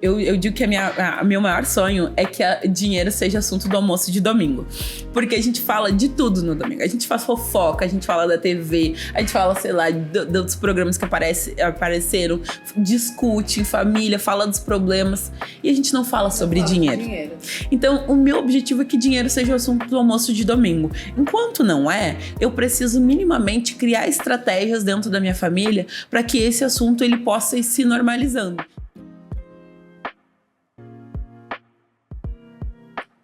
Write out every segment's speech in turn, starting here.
Eu digo que meu maior sonho é que dinheiro seja assunto do almoço de domingo. Porque a gente fala de tudo no domingo. A gente faz fofoca, a gente fala da TV, a gente fala, sei lá, dos programas que apareceram, discute em família, fala dos problemas. E a gente não fala sobre dinheiro. Então, o meu objetivo é que dinheiro seja o assunto do almoço de domingo. Enquanto não é, eu preciso minimamente criar estratégias dentro da minha família para que esse assunto ele possa ir se normalizando.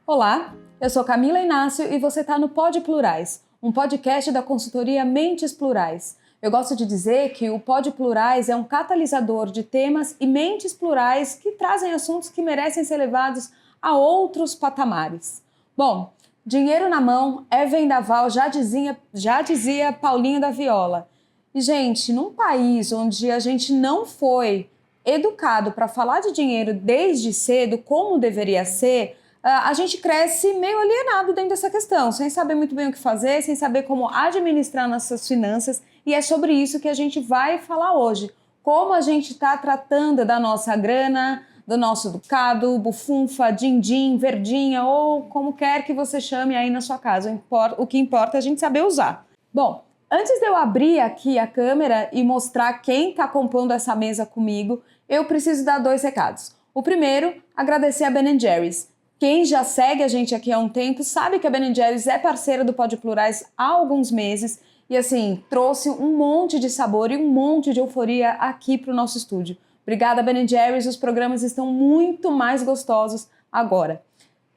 Olá, eu sou Camila Inácio e você está no Pod Plurais, um podcast da consultoria Mentes Plurais. Eu gosto de dizer que o Pod Plurais é um catalisador de temas e mentes plurais que trazem assuntos que merecem ser levados a outros patamares. Bom, dinheiro na mão é vendaval, já dizia Paulinho da Viola. E, gente, num país onde a gente não foi educado para falar de dinheiro desde cedo, como deveria ser, a gente cresce meio alienado dentro dessa questão, sem saber muito bem o que fazer, sem saber como administrar nossas finanças, e é sobre isso que a gente vai falar hoje. Como a gente está tratando da nossa grana, do nosso ducado, bufunfa, din-din, verdinha, ou como quer que você chame aí na sua casa. O que importa é a gente saber usar. Bom, antes de eu abrir aqui a câmera e mostrar quem está compondo essa mesa comigo, eu preciso dar 2 recados. O primeiro, agradecer a Ben & Jerry's. Quem já segue a gente aqui há um tempo sabe que a Ben & Jerry's é parceira do Pod Plurais há alguns meses e, assim, trouxe um monte de sabor e um monte de euforia aqui para o nosso estúdio. Obrigada, Ben & Jerry's, os programas estão muito mais gostosos agora.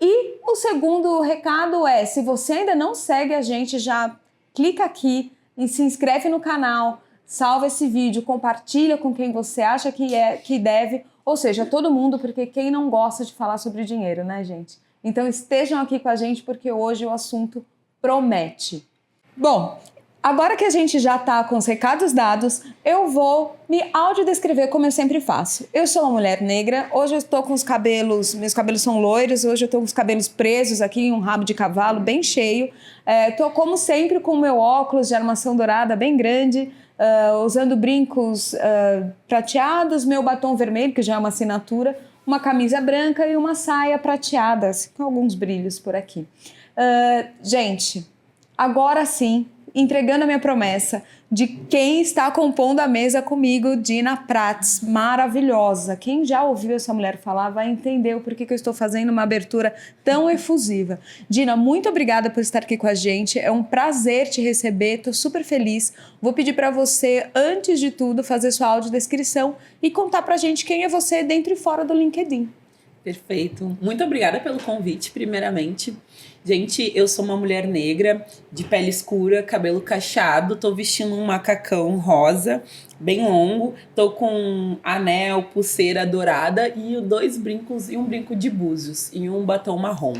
E o segundo recado é, se você ainda não segue a gente, já clica aqui e se inscreve no canal, salva esse vídeo, compartilha com quem você acha que deve, ou seja, todo mundo, porque quem não gosta de falar sobre dinheiro, né, gente? Então estejam aqui com a gente porque hoje o assunto promete. Bom, agora que a gente já tá com os recados dados, eu vou me audiodescrever como eu sempre faço. Eu sou uma mulher negra, hoje eu estou com os cabelos, meus cabelos são loiros, hoje eu estou com os cabelos presos aqui, um rabo de cavalo bem cheio. Tô como sempre com o meu óculos de armação dourada bem grande, usando brincos prateados, meu batom vermelho, que já é uma assinatura, uma camisa branca e uma saia prateada, assim, com alguns brilhos por aqui. Gente, agora sim, entregando a minha promessa de quem está compondo a mesa comigo, Dina Prats, maravilhosa. Quem já ouviu essa mulher falar vai entender o porquê que eu estou fazendo uma abertura tão efusiva. Dina, muito obrigada por estar aqui com a gente, é um prazer te receber, estou super feliz. Vou pedir para você, antes de tudo, fazer sua audiodescrição e contar pra gente quem é você dentro e fora do LinkedIn. Perfeito. Muito obrigada pelo convite, primeiramente. Gente, eu sou uma mulher negra, de pele escura, cabelo cacheado, tô vestindo um macacão rosa, bem longo, tô com anel, pulseira dourada e 2 brincos e um brinco de búzios e um batom marrom.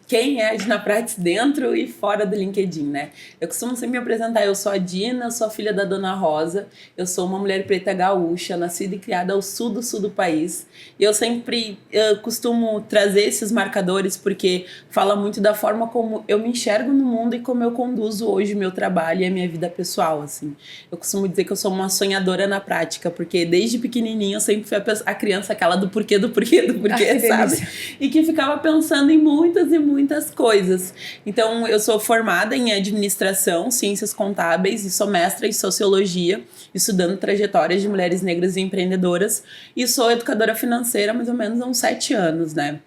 Quem é a Dina Prats dentro e fora do LinkedIn, né? Eu costumo sempre me apresentar, eu sou a Dina, eu sou a filha da Dona Rosa, eu sou uma mulher preta gaúcha, nascida e criada ao sul do país, e eu sempre costumo trazer esses marcadores porque fala muito da forma como eu me enxergo no mundo e como eu conduzo hoje o meu trabalho e a minha vida pessoal, assim. Eu costumo dizer que eu sou uma sonhadora na prática, porque desde pequenininha eu sempre fui a criança aquela do porquê, Ai, sabe? delícia. E que ficava pensando em muitas e muitas coisas. Então, eu sou formada em administração, ciências contábeis e sou mestra em sociologia, estudando trajetórias de mulheres negras e empreendedoras, e sou educadora financeira há mais ou menos há uns 7 anos, né?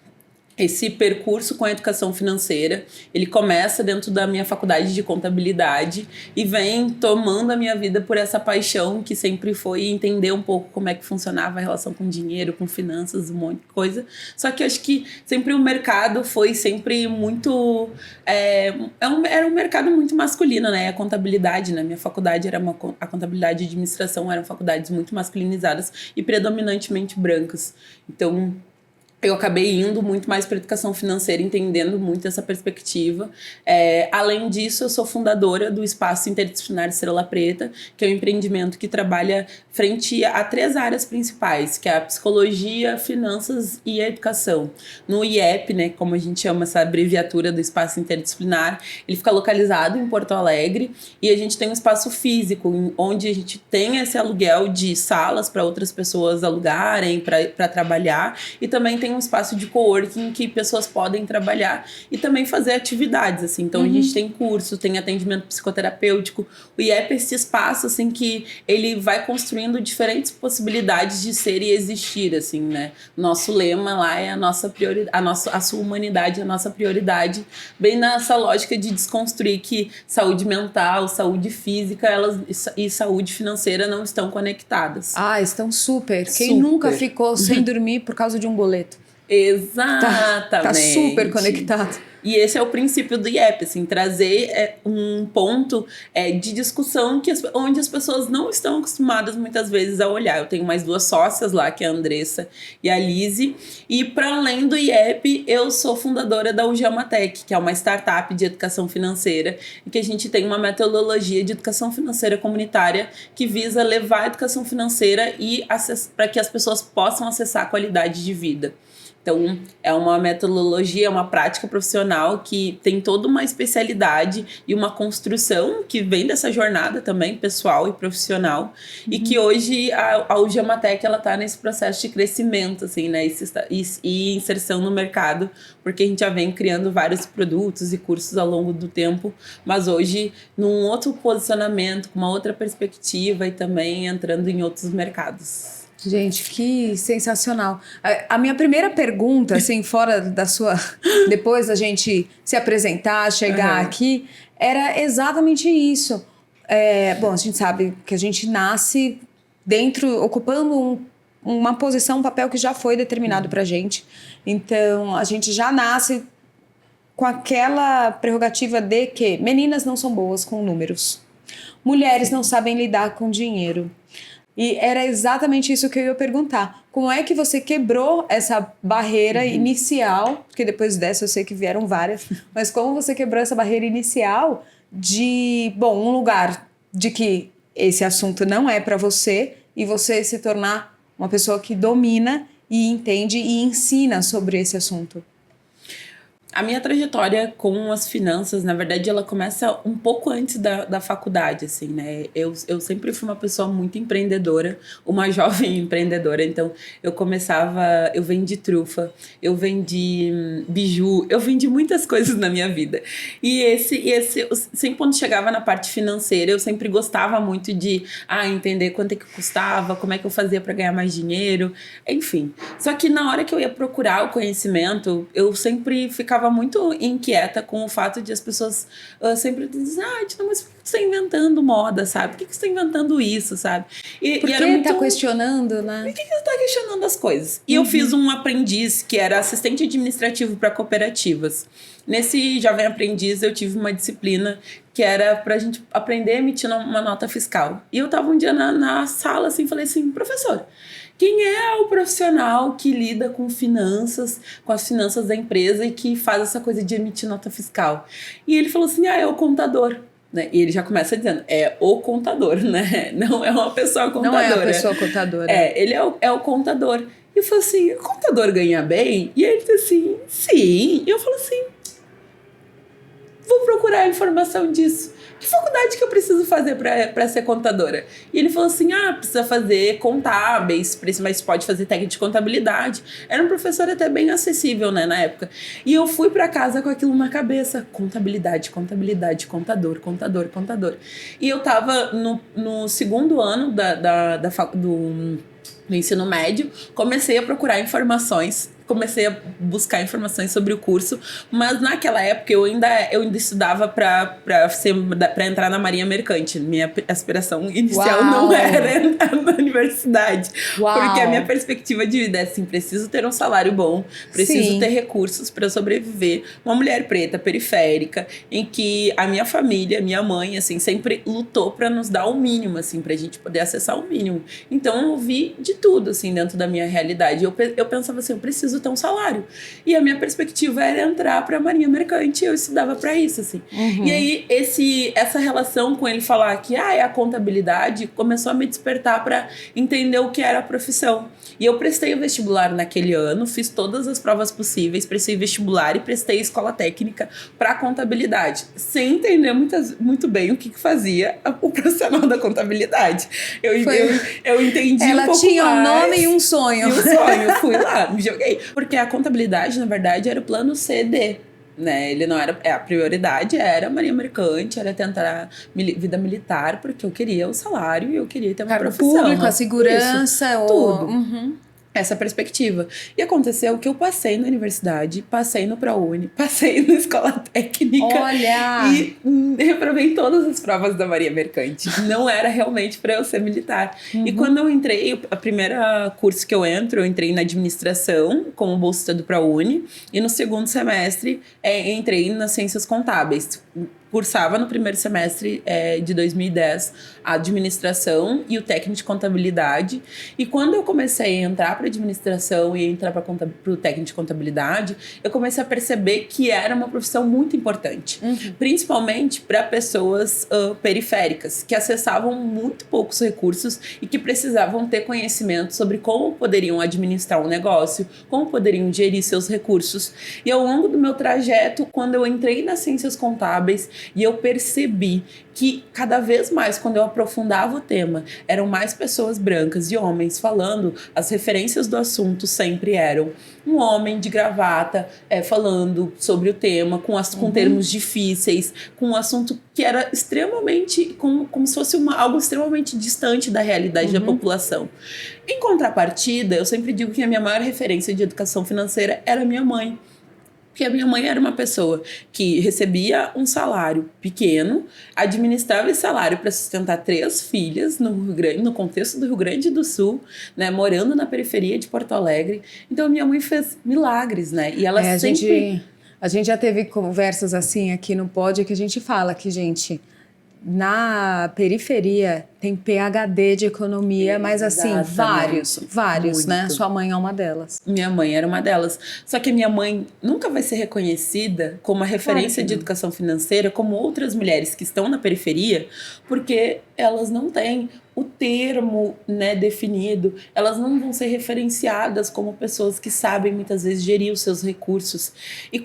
Esse percurso com a educação financeira, ele começa dentro da minha faculdade de contabilidade e vem tomando a minha vida por essa paixão que sempre foi entender um pouco como é que funcionava a relação com dinheiro, com finanças, um monte de coisa. Só que eu acho que sempre o mercado foi sempre muito... era um mercado muito masculino, né? A contabilidade, né? Minha faculdade era a contabilidade e administração eram faculdades muito masculinizadas e predominantemente brancas. Então... eu acabei indo muito mais para educação financeira, entendendo muito essa perspectiva. Além disso, eu sou fundadora do Espaço Interdisciplinar Estrela Preta, que é um empreendimento que trabalha frente a 3 áreas principais, que é a psicologia, finanças e a educação. No IEP, né, como a gente chama essa abreviatura do Espaço Interdisciplinar, ele fica localizado em Porto Alegre e a gente tem um espaço físico, onde a gente tem esse aluguel de salas para outras pessoas alugarem, para trabalhar, e também tem um espaço de coworking que pessoas podem trabalhar e também fazer atividades, assim. Então, a gente tem curso, tem atendimento psicoterapêutico. O IEP é esse espaço, assim, que ele vai construindo diferentes possibilidades de ser e existir, assim, né? Nosso lema lá é a sua humanidade, a nossa prioridade, bem nessa lógica de desconstruir que saúde mental, saúde física e saúde financeira não estão conectadas. Estão super. Quem nunca ficou sem dormir por causa de um boleto? Exatamente. Tá super conectado. E esse é o princípio do IEP, assim, trazer um ponto de discussão onde as pessoas não estão acostumadas muitas vezes a olhar. Eu tenho mais 2 sócias lá, que é a Andressa e a Lise. E para além do IEP, eu sou fundadora da Ujamatec, que é uma startup de educação financeira, e que a gente tem uma metodologia de educação financeira comunitária que visa levar a educação financeira para que as pessoas possam acessar a qualidade de vida. Então, é uma metodologia, uma prática profissional que tem toda uma especialidade e uma construção que vem dessa jornada também, pessoal e profissional, e que hoje a Ujamatec, ela tá nesse processo de crescimento, assim, né, e inserção no mercado, porque a gente já vem criando vários produtos e cursos ao longo do tempo, mas hoje num outro posicionamento, com uma outra perspectiva e também entrando em outros mercados. Gente, que sensacional. A minha primeira pergunta, assim, fora da sua... Depois da gente se apresentar, chegar aqui, era exatamente isso. Bom, a gente sabe que a gente nasce ocupando uma posição, um papel que já foi determinado pra gente. Então, a gente já nasce com aquela prerrogativa de que meninas não são boas com números. Mulheres não sabem lidar com dinheiro. E era exatamente isso que eu ia perguntar. Como é que você quebrou essa barreira inicial? Porque depois dessa eu sei que vieram várias. Mas como você quebrou essa barreira inicial de, um lugar de que esse assunto não é para você e você se tornar uma pessoa que domina e entende e ensina sobre esse assunto? A minha trajetória com as finanças, na verdade, ela começa um pouco antes da faculdade, assim, né? Eu sempre fui uma pessoa muito empreendedora, uma jovem empreendedora. Então, eu vendi trufa, eu vendi biju, eu vendi muitas coisas na minha vida. E sempre quando chegava na parte financeira, eu sempre gostava muito de entender quanto é que custava, como é que eu fazia para ganhar mais dinheiro, enfim. Só que na hora que eu ia procurar o conhecimento, eu sempre ficava muito inquieta com o fato de as pessoas sempre dizem, mas por que você está inventando moda, sabe? Por que você está inventando isso, sabe? Por que está questionando, né? Por que você está questionando as coisas? E eu fiz um aprendiz que era assistente administrativo para cooperativas. Nesse jovem aprendiz, eu tive uma disciplina que era pra gente aprender a emitir uma nota fiscal. E eu tava um dia na sala, assim, falei assim, professor, quem é o profissional que lida com finanças, com as finanças da empresa e que faz essa coisa de emitir nota fiscal? E ele falou assim, é o contador. Né? E ele já começa dizendo, é o contador, né? Não é uma pessoa contadora. Não é a pessoa contadora. Ele é o contador. E eu falei assim, o contador ganha bem? E ele disse assim, sim. E eu falei assim, vou procurar a informação disso. Que faculdade que eu preciso fazer para ser contadora? E ele falou assim, precisa fazer contábeis, mas pode fazer técnica de contabilidade. Era um professor até bem acessível, né, na época. E eu fui para casa com aquilo na cabeça. Contabilidade, contador. E eu tava no segundo ano do ensino médio, comecei a procurar informações, comecei a buscar informações sobre o curso, mas naquela época eu ainda estudava para entrar na Marinha Mercante. Minha aspiração inicial não era entrar na universidade, porque a minha perspectiva de vida é assim, preciso ter um salário bom, preciso ter recursos para sobreviver. Uma mulher preta, periférica, em que a minha família, minha mãe, assim, sempre lutou para nos dar o mínimo, assim, pra gente poder acessar o mínimo. Então eu vi de tudo, assim, dentro da minha realidade. Eu pensava assim, eu preciso preciso ter um salário. E a minha perspectiva era entrar para a Marinha Mercante, eu estudava para isso, assim. E aí, essa relação com ele falar que é a contabilidade começou a me despertar para entender o que era a profissão. E eu prestei o vestibular naquele ano, fiz todas as provas possíveis, prestei vestibular e prestei escola técnica para contabilidade, sem entender muito bem o que fazia o profissional da contabilidade. Eu entendi um pouco mais. Ela tinha um nome e um sonho. Fui lá, me joguei. Porque a contabilidade, na verdade, era o plano CD. Né? Ele não era. A prioridade era Marinha Mercante, era tentar vida militar, porque eu queria o salário e eu queria ter uma profissão. Público, a segurança, tudo. Essa perspectiva. E aconteceu que eu passei na universidade, passei no ProUni, passei na escola técnica. Olha! E reprovei todas as provas da Marinha Mercante. Não era realmente para eu ser militar. E quando eu entrei, a primeira curso que eu entrei na administração, como bolsista do ProUni. E no segundo semestre, entrei nas ciências contábeis. Cursava no primeiro semestre de 2010 a administração e o técnico de contabilidade. E quando eu comecei a entrar para administração e entrar para o técnico de contabilidade, eu comecei a perceber que era uma profissão muito importante. Principalmente para pessoas periféricas, que acessavam muito poucos recursos e que precisavam ter conhecimento sobre como poderiam administrar um negócio, como poderiam gerir seus recursos. E ao longo do meu trajeto, quando eu entrei nas ciências contábeis, e eu percebi que cada vez mais, quando eu aprofundava o tema, eram mais pessoas brancas e homens falando, as referências do assunto sempre eram um homem de gravata falando sobre o tema, com termos difíceis, com um assunto que era extremamente, como se fosse algo extremamente distante da realidade da população. Em contrapartida, eu sempre digo que a minha maior referência de educação financeira era a minha mãe. Porque a minha mãe era uma pessoa que recebia um salário pequeno, administrava esse salário para sustentar 3 filhas no contexto do Rio Grande do Sul, né, morando na periferia de Porto Alegre. Então, a minha mãe fez milagres, né? E ela sempre... A gente já teve conversas assim aqui no Pod que a gente fala que, gente, na periferia tem PhD de economia, mas assim, vários, muito. Né? Sua mãe é uma delas. Minha mãe era uma delas. Só que a minha mãe nunca vai ser reconhecida como uma referência de educação financeira como outras mulheres que estão na periferia, porque elas não têm o termo, né, definido, elas não vão ser referenciadas como pessoas que sabem muitas vezes gerir os seus recursos. E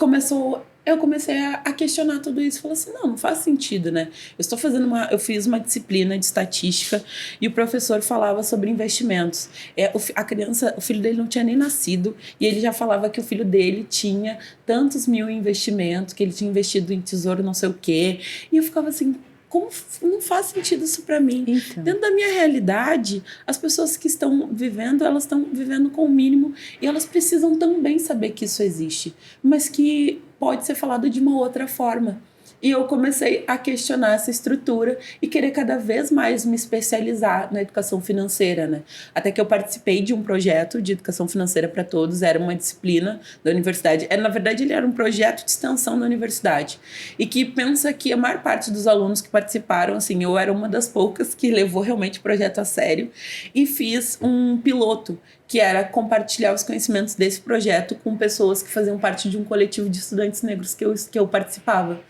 eu comecei a questionar tudo isso. Falei assim, não faz sentido, né? Eu fiz uma disciplina de estatística e o professor falava sobre investimentos. O filho dele não tinha nem nascido e ele já falava que o filho dele tinha tantos mil em investimento, que ele tinha investido em tesouro não sei o quê. E eu ficava assim, como não faz sentido isso para mim? Então. Dentro da minha realidade, as pessoas que estão vivendo, elas estão vivendo com o mínimo e elas precisam também saber que isso existe, mas que pode ser falado de uma outra forma. E eu comecei a questionar essa estrutura e querer cada vez mais me especializar na educação financeira, né? Até que eu participei de um projeto de educação financeira para todos, era uma disciplina da universidade. Na verdade, ele era um projeto de extensão da universidade. E que pensa que a maior parte dos alunos que participaram, assim, eu era uma das poucas que levou realmente o projeto a sério e fiz um piloto, que era compartilhar os conhecimentos desse projeto com pessoas que faziam parte de um coletivo de estudantes negros que eu participava.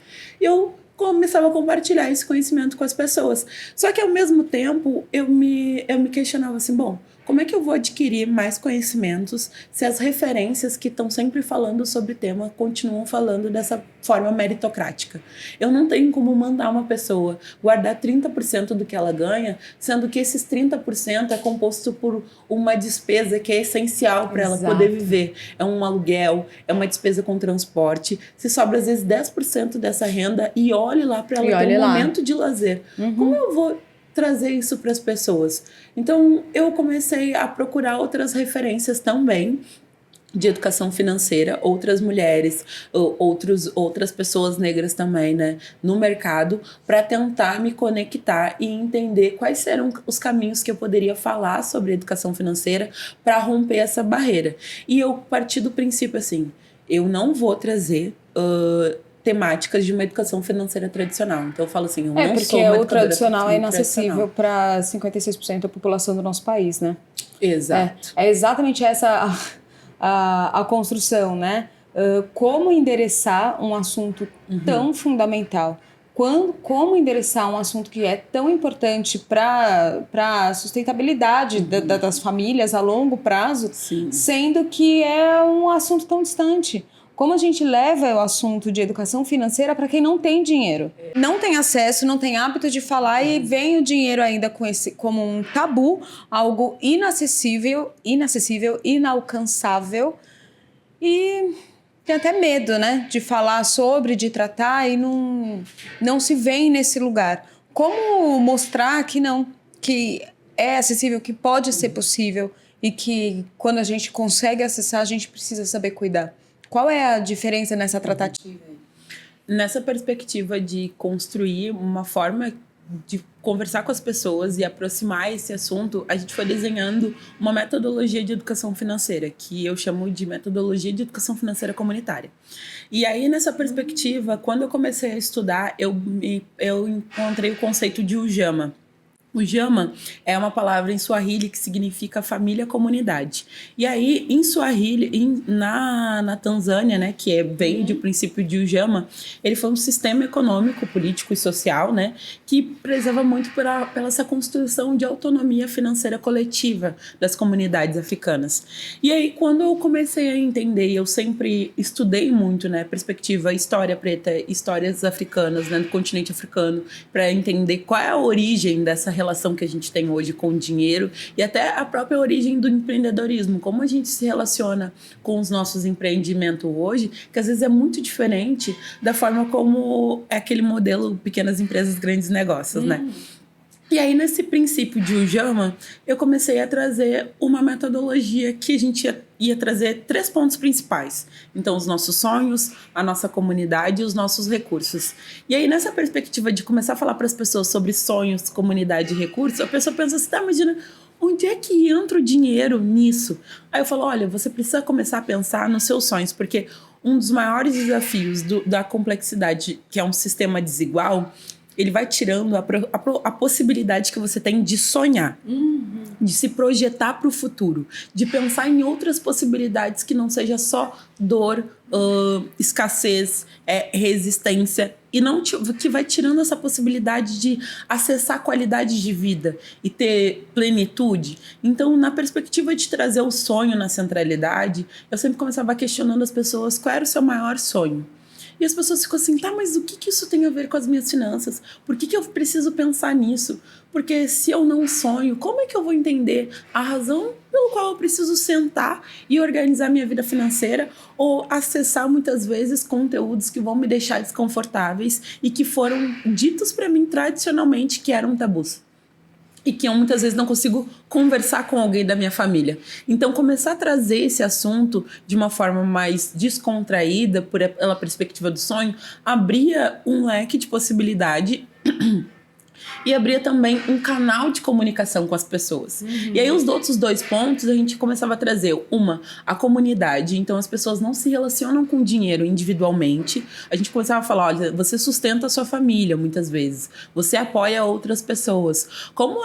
E eu começava a compartilhar esse conhecimento com as pessoas. Só que, ao mesmo tempo, eu me questionava assim, bom, como é que eu vou adquirir mais conhecimentos se as referências que estão sempre falando sobre o tema continuam falando dessa forma meritocrática? Eu não tenho como mandar uma pessoa guardar 30% do que ela ganha, sendo que esses 30% é composto por uma despesa que é essencial para ela poder viver. É um aluguel, é uma despesa com transporte. Se sobra, às vezes, 10% dessa renda e olhe lá para ela ter um momento de lazer. Como eu vou trazer isso para as pessoas? Então, eu comecei a procurar outras referências também de educação financeira, outras mulheres, outras pessoas negras também, né, no mercado, para tentar me conectar e entender quais eram os caminhos que eu poderia falar sobre educação financeira para romper essa barreira. E eu parti do princípio assim, eu não vou trazer temáticas de uma educação financeira tradicional. Então eu falo assim, eu não sou uma porque o tradicional é inacessível para 56% da população do nosso país, né? Exato. É exatamente essa a construção, né? Como endereçar um assunto tão fundamental? Como endereçar um assunto que é tão importante para a sustentabilidade das famílias a longo prazo, sendo que é um assunto tão distante? Como a gente leva o assunto de educação financeira para quem não tem dinheiro? Não tem acesso, não tem hábito de falar e vem o dinheiro ainda como um tabu, algo inacessível, inalcançável e tem até medo, né, de falar sobre, de tratar e não se vê nesse lugar. Como mostrar que não, que é acessível, que pode ser possível e que quando a gente consegue acessar, a gente precisa saber cuidar? Qual é a diferença nessa tratativa? Nessa perspectiva de construir uma forma de conversar com as pessoas e aproximar esse assunto, a gente foi desenhando uma metodologia de educação financeira, que eu chamo de metodologia de educação financeira comunitária. E aí, nessa perspectiva, quando eu comecei a estudar, eu encontrei o conceito de Ujamaa. Ujamaa é uma palavra em Swahili que significa família-comunidade. E aí, em Swahili, na Tanzânia, né, que vem do princípio de Ujamaa, ele foi um sistema econômico, político e social, né, que prezava muito pela essa construção de autonomia financeira coletiva das comunidades africanas. E aí, quando eu comecei a entender, eu sempre estudei muito, né, perspectiva história preta, histórias africanas, né, do continente africano, para entender qual é a origem dessa relação que a gente tem hoje com o dinheiro e até a própria origem do empreendedorismo, como a gente se relaciona com os nossos empreendimentos hoje, que às vezes é muito diferente da forma como é aquele modelo pequenas empresas, grandes negócios, né? E aí, nesse princípio de Ujamaa, eu comecei a trazer uma metodologia que a gente ia trazer 3 pontos principais. Então, os nossos sonhos, a nossa comunidade e os nossos recursos. E aí, nessa perspectiva de começar a falar para as pessoas sobre sonhos, comunidade e recursos, a pessoa pensa assim, tá, imagina, onde é que entra o dinheiro nisso? Aí eu falo, olha, você precisa começar a pensar nos seus sonhos, porque um dos maiores desafios da complexidade, que é um sistema desigual, ele vai tirando a possibilidade que você tem de sonhar, de se projetar para o futuro, de pensar em outras possibilidades que não seja só dor, escassez, resistência, e não que vai tirando essa possibilidade de acessar qualidade de vida e ter plenitude. Então, na perspectiva de trazer o sonho na centralidade, eu sempre começava questionando as pessoas qual era o seu maior sonho. E as pessoas ficam assim, tá, mas o que isso tem a ver com as minhas finanças? Por que eu preciso pensar nisso? Porque se eu não sonho, como é que eu vou entender a razão pelo qual eu preciso sentar e organizar minha vida financeira ou acessar muitas vezes conteúdos que vão me deixar desconfortáveis e que foram ditos para mim tradicionalmente que eram tabus? E que eu muitas vezes não consigo conversar com alguém da minha família. Então, começar a trazer esse assunto de uma forma mais descontraída, pela perspectiva do sonho, abria um leque de possibilidade e abria também um canal de comunicação com as pessoas. E aí os outros 2 pontos a gente começava a trazer a comunidade. Então as pessoas não se relacionam com dinheiro individualmente. A gente começava a falar, olha, você sustenta a sua família muitas vezes, você apoia outras pessoas. Como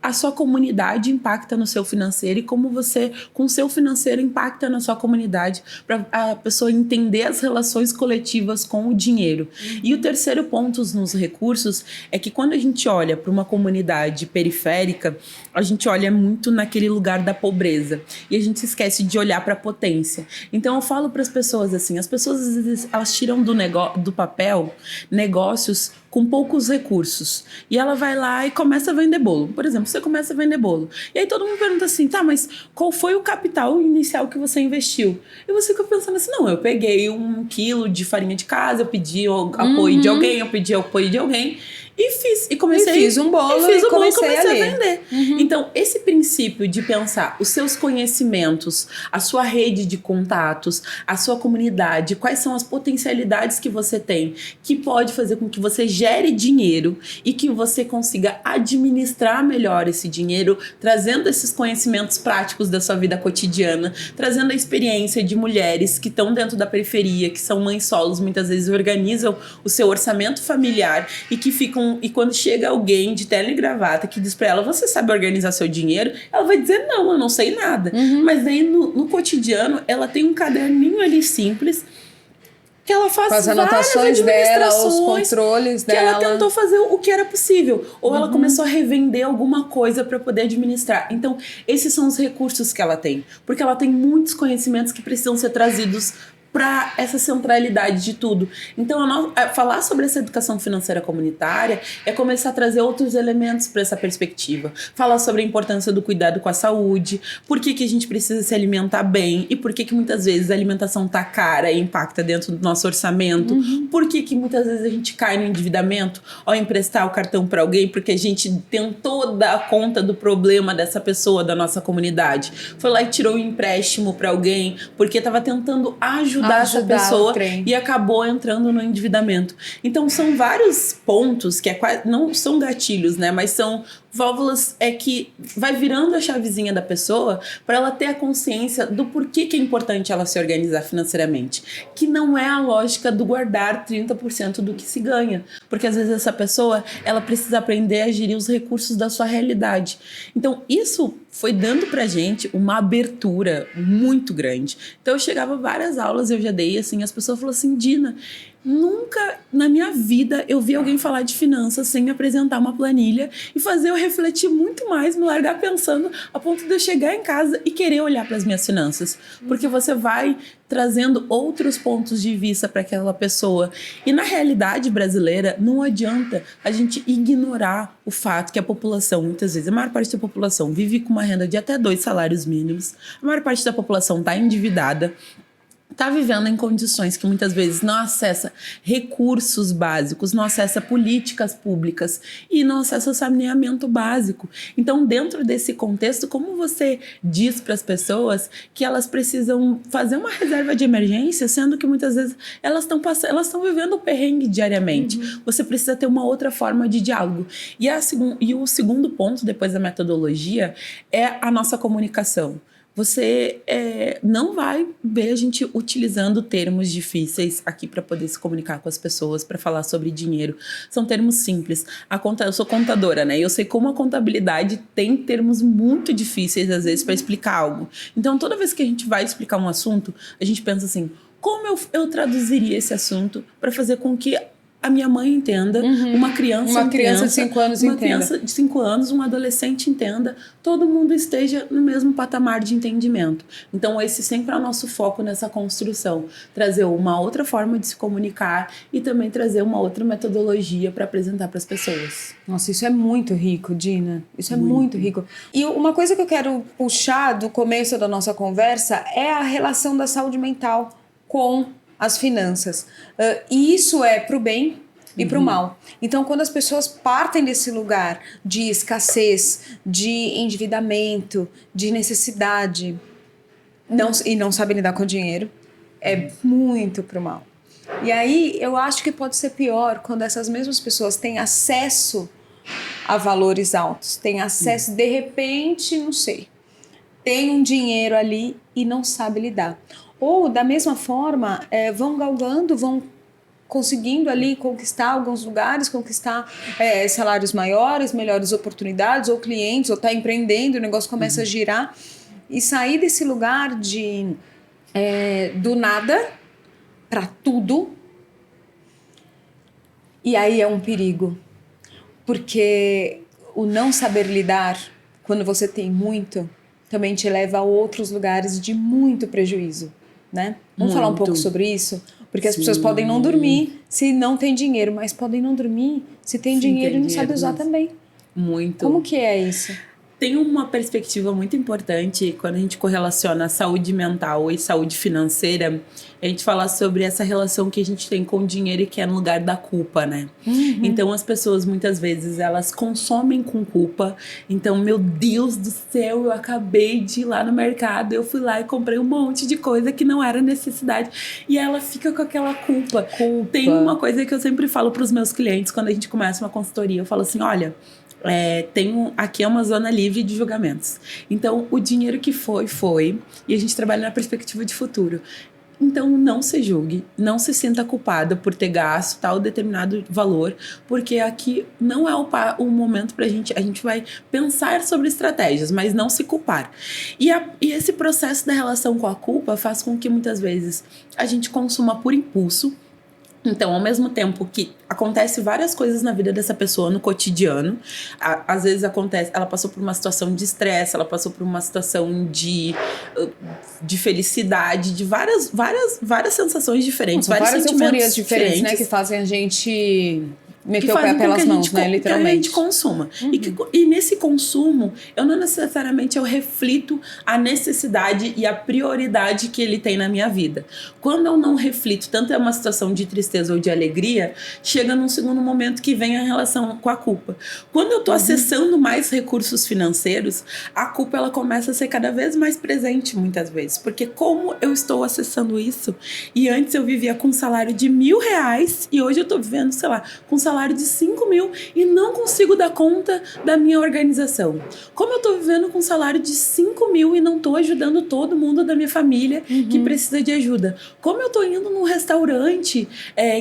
a sua comunidade impacta no seu financeiro e como você, com o seu financeiro, impacta na sua comunidade, para a pessoa entender as relações coletivas com o dinheiro. E o terceiro ponto nos recursos é que quando a gente olha para uma comunidade periférica, a gente olha muito naquele lugar da pobreza e a gente se esquece de olhar para a potência. Então eu falo para as pessoas assim, as pessoas às vezes elas tiram do papel negócios com poucos recursos e ela vai lá e começa a vender bolo. Por exemplo, você começa a vender bolo e aí todo mundo pergunta assim, tá, mas qual foi o capital inicial que você investiu? E você fica pensando assim, não, eu peguei 1 quilo de farinha de casa, eu pedi o apoio de alguém, eu pedi o apoio de alguém e fiz, e fiz um bolo e comecei a vender. Então, esse princípio de pensar os seus conhecimentos, a sua rede de contatos, a sua comunidade, quais são as potencialidades que você tem, que pode fazer com que você gere gere dinheiro e que você consiga administrar melhor esse dinheiro, trazendo esses conhecimentos práticos da sua vida cotidiana, trazendo a experiência de mulheres que estão dentro da periferia, que são mães solos, muitas vezes organizam o seu orçamento familiar e que ficam, e quando chega alguém de terno e gravata que diz pra ela, você sabe organizar seu dinheiro? Ela vai dizer, não, eu não sei nada. Mas daí no cotidiano ela tem um caderninho ali simples que ela faz as várias anotações dela, os administrações, controles que dela. ela tentou fazer o que era possível. Ou ela começou a revender alguma coisa para poder administrar. Então, esses são os recursos que ela tem. Porque ela tem muitos conhecimentos que precisam ser trazidos para essa centralidade de tudo. Então, falar sobre essa educação financeira comunitária é começar a trazer outros elementos para essa perspectiva. Falar sobre a importância do cuidado com a saúde, por que a gente precisa se alimentar bem e por que muitas vezes a alimentação tá cara e impacta dentro do nosso orçamento, por que muitas vezes a gente cai no endividamento ao emprestar o cartão para alguém porque a gente tentou dar conta do problema dessa pessoa da nossa comunidade. Foi lá e tirou um empréstimo para alguém porque estava tentando ajudar essa pessoa e acabou entrando no endividamento. Então são vários pontos que não são gatilhos, né? Mas são válvulas que vai virando a chavezinha da pessoa para ela ter a consciência do porquê que é importante ela se organizar financeiramente. Que não é a lógica do guardar 30% do que se ganha. Porque às vezes essa pessoa, ela precisa aprender a gerir os recursos da sua realidade. Então isso foi dando pra gente uma abertura muito grande. Então eu chegava a várias aulas, eu já dei assim, as pessoas falaram assim, Dina, nunca na minha vida eu vi alguém falar de finanças sem me apresentar uma planilha e fazer eu refletir muito mais, me largar pensando a ponto de eu chegar em casa e querer olhar para as minhas finanças. Porque você vai trazendo outros pontos de vista para aquela pessoa. E na realidade brasileira, não adianta a gente ignorar o fato que a população, muitas vezes, a maior parte da população vive com uma renda de até 2 salários mínimos, a maior parte da população está endividada, está vivendo em condições que muitas vezes não acessa recursos básicos, não acessa políticas públicas e não acessa saneamento básico. Então, dentro desse contexto, como você diz para as pessoas que elas precisam fazer uma reserva de emergência, sendo que muitas vezes elas estão vivendo o perrengue diariamente. Você precisa ter uma outra forma de diálogo. E o segundo ponto, depois da metodologia, é a nossa comunicação. Você não vai ver a gente utilizando termos difíceis aqui para poder se comunicar com as pessoas, para falar sobre dinheiro. São termos simples. Eu sou contadora, né? E eu sei como a contabilidade tem termos muito difíceis, às vezes, para explicar algo. Então, toda vez que a gente vai explicar um assunto, a gente pensa assim, como eu traduziria esse assunto para fazer com que a minha mãe entenda, uma criança de 5 anos uma entenda. criança de 5 anos, um adolescente entenda, todo mundo esteja no mesmo patamar de entendimento. Então esse sempre é o nosso foco nessa construção, trazer uma outra forma de se comunicar e também trazer uma outra metodologia para apresentar para as pessoas. Nossa, isso é muito rico, Dina. Isso é muito rico. E uma coisa que eu quero puxar do começo da nossa conversa é a relação da saúde mental com as finanças. E isso é pro bem e pro mal. Então, quando as pessoas partem desse lugar de escassez, de endividamento, de necessidade, e não sabem lidar com o dinheiro, é muito pro mal. E aí, eu acho que pode ser pior quando essas mesmas pessoas têm acesso a valores altos, têm acesso, de repente, não sei, tem um dinheiro ali e não sabe lidar. Ou, da mesma forma, vão galgando, vão conseguindo ali conquistar alguns lugares, conquistar salários maiores, melhores oportunidades, ou clientes, ou tá empreendendo, o negócio começa a girar. E sair desse lugar de do nada para tudo. E aí é um perigo. Porque o não saber lidar, quando você tem muito, também te leva a outros lugares de muito prejuízo. Né? Vamos falar um pouco sobre isso? Porque as pessoas podem não dormir se não tem dinheiro, mas podem não dormir se tem dinheiro e não sabe usar também. Muito. Como que é isso? tem uma perspectiva muito importante quando a gente correlaciona saúde mental e saúde financeira. A gente fala sobre essa relação que a gente tem com o dinheiro e que é no lugar da culpa, né? Então, as pessoas, muitas vezes, elas consomem com culpa. Então, meu Deus do céu, eu acabei de ir lá no mercado, eu fui lá e comprei um monte de coisa que não era necessidade. E ela fica com aquela culpa. Tem uma coisa que eu sempre falo para os meus clientes quando a gente começa uma consultoria. Eu falo assim, olha... aqui é uma zona livre de julgamentos. Então, o dinheiro que foi, e a gente trabalha na perspectiva de futuro. Então, não se julgue, não se sinta culpada por ter gasto tal determinado valor, porque aqui não é o momento pra gente. A gente vai pensar sobre estratégias, mas não se culpar. E esse processo da relação com a culpa faz com que muitas vezes a gente consuma por impulso. Então, ao mesmo tempo que acontece várias coisas na vida dessa pessoa no cotidiano, às vezes acontece, ela passou por uma situação de estresse, ela passou por uma situação de felicidade, de várias sensações diferentes, São várias sentimentos euforias diferentes, né, que fazem a gente meter o pé pelas mãos, né, literalmente. Que a gente consuma. E nesse consumo, eu não necessariamente reflito a necessidade e a prioridade que ele tem na minha vida. Quando eu não reflito, tanto é uma situação de tristeza ou de alegria, chega num segundo momento que vem a relação com a culpa. Quando eu tô acessando mais recursos financeiros, a culpa ela começa a ser cada vez mais presente muitas vezes. Porque como eu estou acessando isso, e antes eu vivia com um salário de R$1.000 e hoje eu tô vivendo, sei lá, com um salário de 5 mil e não consigo dar conta da minha organização. Como eu tô vivendo com um salário de 5 mil e não tô ajudando todo mundo da minha família que precisa de ajuda. Como eu tô indo num restaurante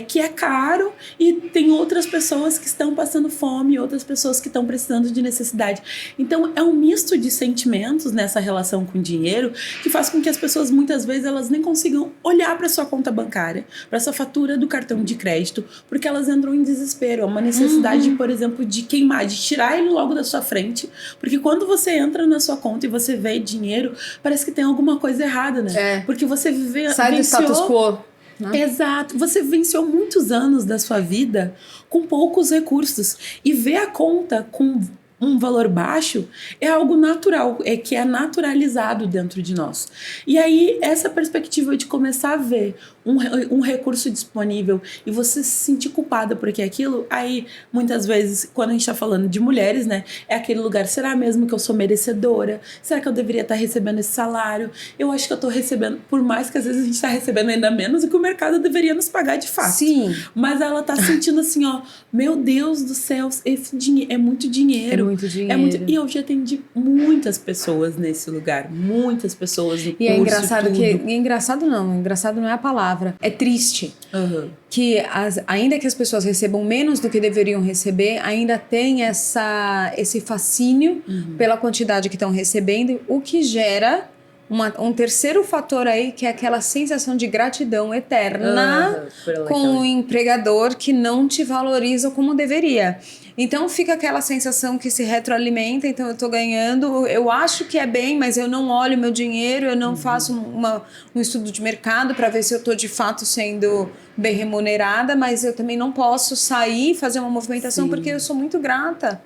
que é caro e tem outras pessoas que estão passando fome, outras pessoas que estão precisando de necessidade. Então, é um misto de sentimentos nessa relação com o dinheiro que faz com que as pessoas, muitas vezes, elas nem consigam olhar para sua conta bancária, para sua fatura do cartão de crédito, porque elas entram em desespero. É uma necessidade, por exemplo, de queimar, de tirar ele logo da sua frente, porque quando você entra na sua conta e você vê dinheiro, parece que tem alguma coisa errada, né? Porque você sai do status quo. Exato, você venceu muitos anos da sua vida com poucos recursos e ver a conta com um valor baixo é algo natural, que é naturalizado dentro de nós. E aí, essa perspectiva de começar a ver um recurso disponível e você se sentir culpada porque aquilo, aí, muitas vezes, quando a gente tá falando de mulheres, né, é aquele lugar, será mesmo que eu sou merecedora? Será que eu deveria estar recebendo esse salário? Eu acho que eu tô recebendo, por mais que às vezes a gente tá recebendo ainda menos do que o mercado deveria nos pagar de fato. Sim. Mas ela tá sentindo assim, ó, meu Deus do céu, esse dinheiro é muito dinheiro. É muito dinheiro. E eu já atendi muitas pessoas nesse lugar, muitas pessoas no curso. E é engraçado engraçado não é a palavra. É triste que ainda que as pessoas recebam menos do que deveriam receber, ainda tem esse fascínio pela quantidade que estão recebendo, o que gera um terceiro fator aí, que é aquela sensação de gratidão eterna com o empregador que não te valoriza como deveria. Então fica aquela sensação que se retroalimenta, então eu tô ganhando, eu acho que é bem, mas eu não olho meu dinheiro, eu não faço um estudo de mercado para ver se eu tô de fato sendo bem remunerada, mas eu também não posso sair e fazer uma movimentação porque eu sou muito grata.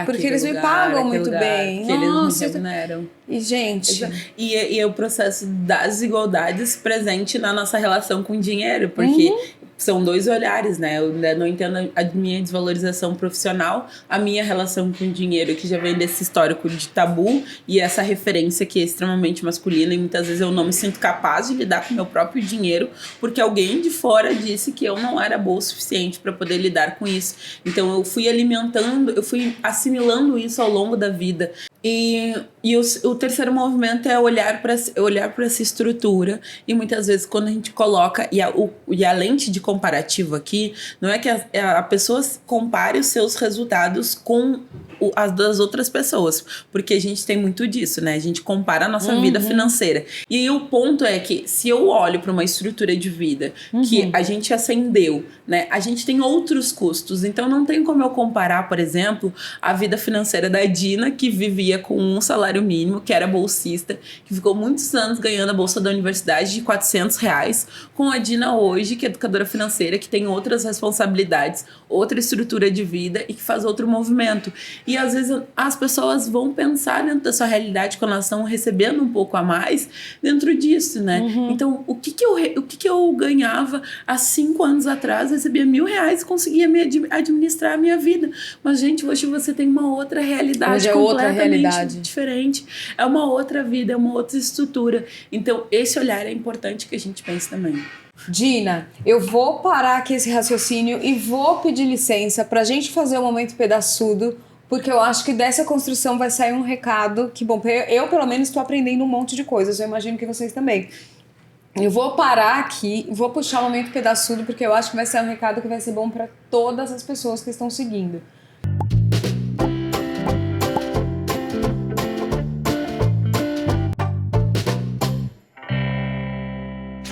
Porque eles me pagam muito bem. Que eles me remuneram. E, gente... E é o processo das desigualdades presente na nossa relação com o dinheiro, porque são dois olhares, né? Eu não entendo a minha desvalorização profissional, a minha relação com o dinheiro, que já vem desse histórico de tabu e essa referência que é extremamente masculina, e muitas vezes eu não me sinto capaz de lidar com o meu próprio dinheiro, porque alguém de fora disse que eu não era boa o suficiente para poder lidar com isso. Então eu fui eu fui assimilando isso ao longo da vida. E o terceiro movimento é olhar para essa estrutura, e muitas vezes quando a gente coloca, e a lente de comparativo aqui, não é que a pessoa compare os seus resultados com as das outras pessoas, porque a gente tem muito disso, né? A gente compara a nossa vida financeira. E aí o ponto é que se eu olho para uma estrutura de vida que a gente ascendeu, né? A gente tem outros custos, então não tem como eu comparar, por exemplo, a vida financeira da Dina, que vivia com um salário salário mínimo, que era bolsista, que ficou muitos anos ganhando a bolsa da universidade de R$ 400, com a Dina hoje, que é educadora financeira, que tem outras responsabilidades, outra estrutura de vida e que faz outro movimento. E às vezes as pessoas vão pensar dentro da sua realidade quando elas estão recebendo um pouco a mais dentro disso, né? Então, o que eu ganhava há 5 anos atrás? Eu recebia R$ 1.000 e conseguia administrar a minha vida. Mas, gente, hoje você tem uma outra realidade, hoje é completamente outra realidade. diferente. É uma outra vida, é uma outra estrutura. Então, esse olhar é importante que a gente pense também. Dina, eu vou parar aqui esse raciocínio e vou pedir licença pra gente fazer um momento pedaçudo, porque eu acho que dessa construção vai sair um recado que, bom, eu pelo menos estou aprendendo um monte de coisas, eu imagino que vocês também. Eu vou parar aqui, vou puxar o momento pedaçudo, porque eu acho que vai ser um recado que vai ser bom para todas as pessoas que estão seguindo.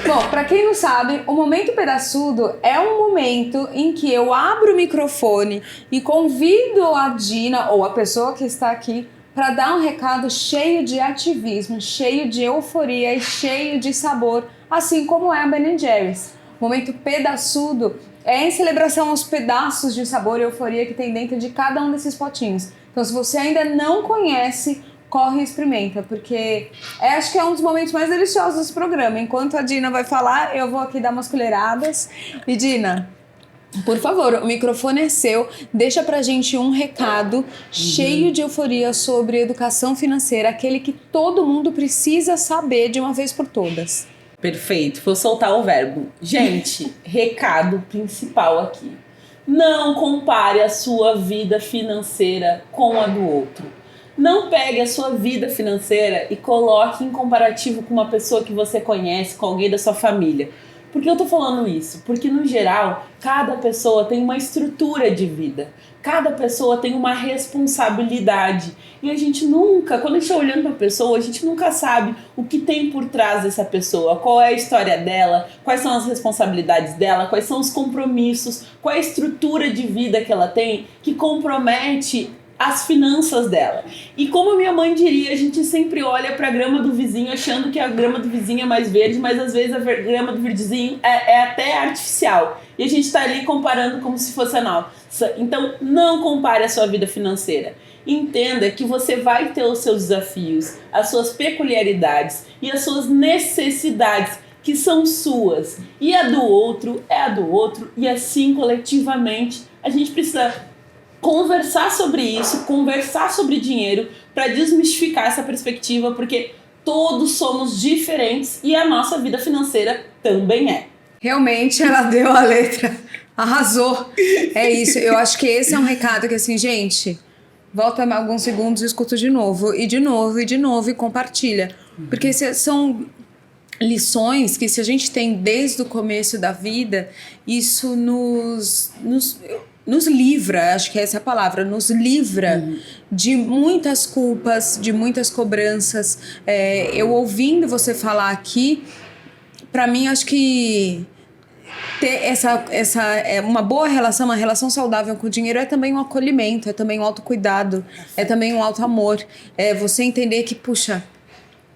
Bom, pra quem não sabe, o Momento Pedaçudo é um momento em que eu abro o microfone e convido a Dina, ou a pessoa que está aqui, para dar um recado cheio de ativismo, cheio de euforia e cheio de sabor, assim como é a Ben & Jerry's. O Momento Pedaçudo é em celebração aos pedaços de sabor e euforia que tem dentro de cada um desses potinhos. Então, se você ainda não conhece, corre e experimenta, porque acho que é um dos momentos mais deliciosos desse programa. Enquanto a Dina vai falar, eu vou aqui dar umas colheradas. E Dina, por favor, o microfone é seu. Deixa pra gente um recado cheio de euforia sobre educação financeira, aquele que todo mundo precisa saber de uma vez por todas. Perfeito, vou soltar o verbo. Gente, recado principal aqui. Não compare a sua vida financeira com a do outro. Não pegue a sua vida financeira e coloque em comparativo com uma pessoa que você conhece, com alguém da sua família. Por que eu tô falando isso? Porque, no geral, cada pessoa tem uma estrutura de vida. Cada pessoa tem uma responsabilidade. E a gente nunca, quando a gente está olhando para a pessoa, a gente nunca sabe o que tem por trás dessa pessoa, qual é a história dela, quais são as responsabilidades dela, quais são os compromissos, qual é a estrutura de vida que ela tem que compromete as finanças dela. E como minha mãe diria, a gente sempre olha pra grama do vizinho achando que a grama do vizinho é mais verde, mas às vezes a grama do vizinho é até artificial. E a gente tá ali comparando como se fosse a nossa. Então, não compare a sua vida financeira. Entenda que você vai ter os seus desafios, as suas peculiaridades e as suas necessidades, que são suas. E a do outro é a do outro. E assim, coletivamente, a gente precisa conversar sobre isso, conversar sobre dinheiro para desmistificar essa perspectiva, porque todos somos diferentes e a nossa vida financeira também é. Realmente ela deu a letra, arrasou. É isso, eu acho que esse é um recado que assim, gente, volta alguns segundos e escuta de novo, e de novo, e de novo, e compartilha. Porque são lições que se a gente tem desde o começo da vida, isso nos livra, acho que essa é a palavra, nos livra de muitas culpas, de muitas cobranças. Eu ouvindo você falar aqui, pra mim acho que ter uma boa relação, uma relação saudável com o dinheiro é também um acolhimento, é também um autocuidado, é também um autoamor. É você entender que, puxa,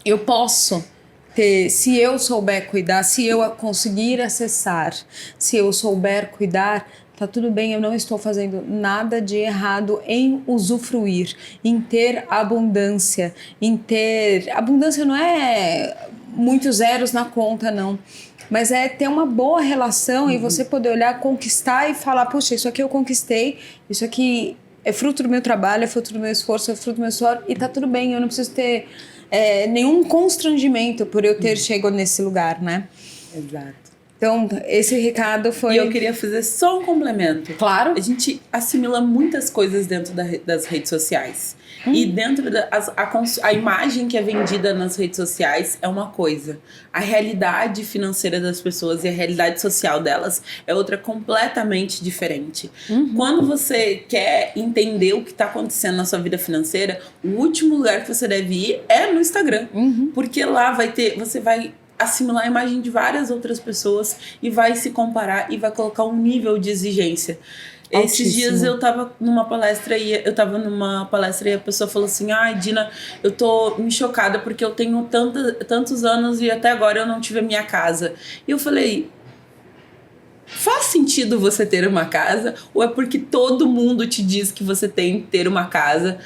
eu posso ter, se eu souber cuidar, se eu conseguir acessar, se eu souber cuidar, tá tudo bem, eu não estou fazendo nada de errado em usufruir, em ter abundância, Abundância não é muitos zeros na conta, não. Mas é ter uma boa relação e você poder olhar, conquistar e falar, puxa, isso aqui eu conquistei, isso aqui é fruto do meu trabalho, é fruto do meu esforço, é fruto do meu suor, e tá tudo bem, eu não preciso ter nenhum constrangimento por eu ter chegado nesse lugar, né? Exato. Então, esse recado foi... E eu queria fazer só um complemento. Claro. A gente assimila muitas coisas dentro das redes sociais. E dentro a imagem que é vendida nas redes sociais é uma coisa. A realidade financeira das pessoas e a realidade social delas é outra completamente diferente. Quando você quer entender o que está acontecendo na sua vida financeira, o último lugar que você deve ir é no Instagram. Porque lá você vai assimilar a imagem de várias outras pessoas e vai se comparar e vai colocar um nível de exigência. Esses dias eu tava numa palestra e a pessoa falou assim: ai, Dina, eu tô me chocada porque eu tenho tantos anos e até agora eu não tive a minha casa. E eu falei: faz sentido você ter uma casa? Ou é porque todo mundo te diz que você tem que ter uma casa?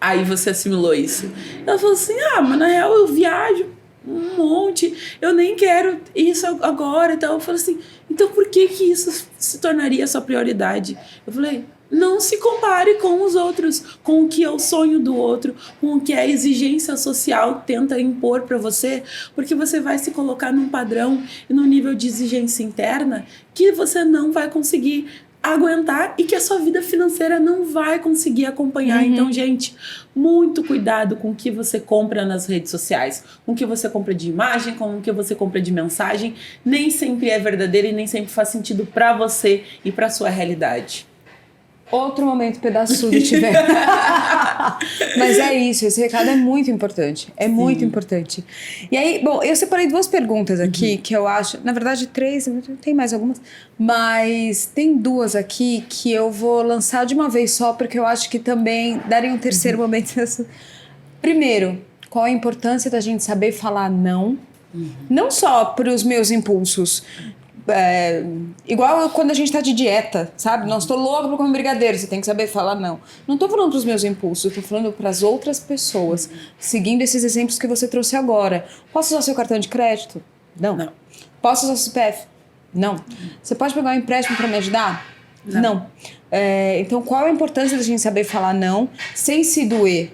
Aí você assimilou isso. Ela falou assim: mas na real eu viajo um monte, eu nem quero isso agora e tal. Eu falei assim: então por que isso se tornaria a sua prioridade? Eu falei: não se compare com os outros, com o que é o sonho do outro, com o que é a exigência social tenta impor para você, porque você vai se colocar num padrão e num nível de exigência interna que você não vai conseguir aguentar e que a sua vida financeira não vai conseguir acompanhar. Então, gente, muito cuidado com o que você compra nas redes sociais, com o que você compra de imagem, com o que você compra de mensagem. Nem sempre é verdadeiro e nem sempre faz sentido para você e para sua realidade. Outro momento pedaçudo tiver. Mas é isso, esse recado é muito importante. É muito importante. E aí, bom, eu separei 2 perguntas aqui que eu acho, na verdade 3, tem mais algumas, mas tem 2 aqui que eu vou lançar de uma vez só, porque eu acho que também daria um terceiro momento. Primeiro, qual a importância da gente saber falar não? Não só para os meus impulsos. Igual quando a gente tá de dieta, sabe? Não, estou louca pra comer brigadeiro, você tem que saber falar não. Não tô falando pros meus impulsos, eu tô falando pras outras pessoas, seguindo esses exemplos que você trouxe agora. Posso usar seu cartão de crédito? Não. Posso usar seu CPF? Não. Você pode pegar um empréstimo pra me ajudar? Não. Então, qual a importância da gente saber falar não sem se doer?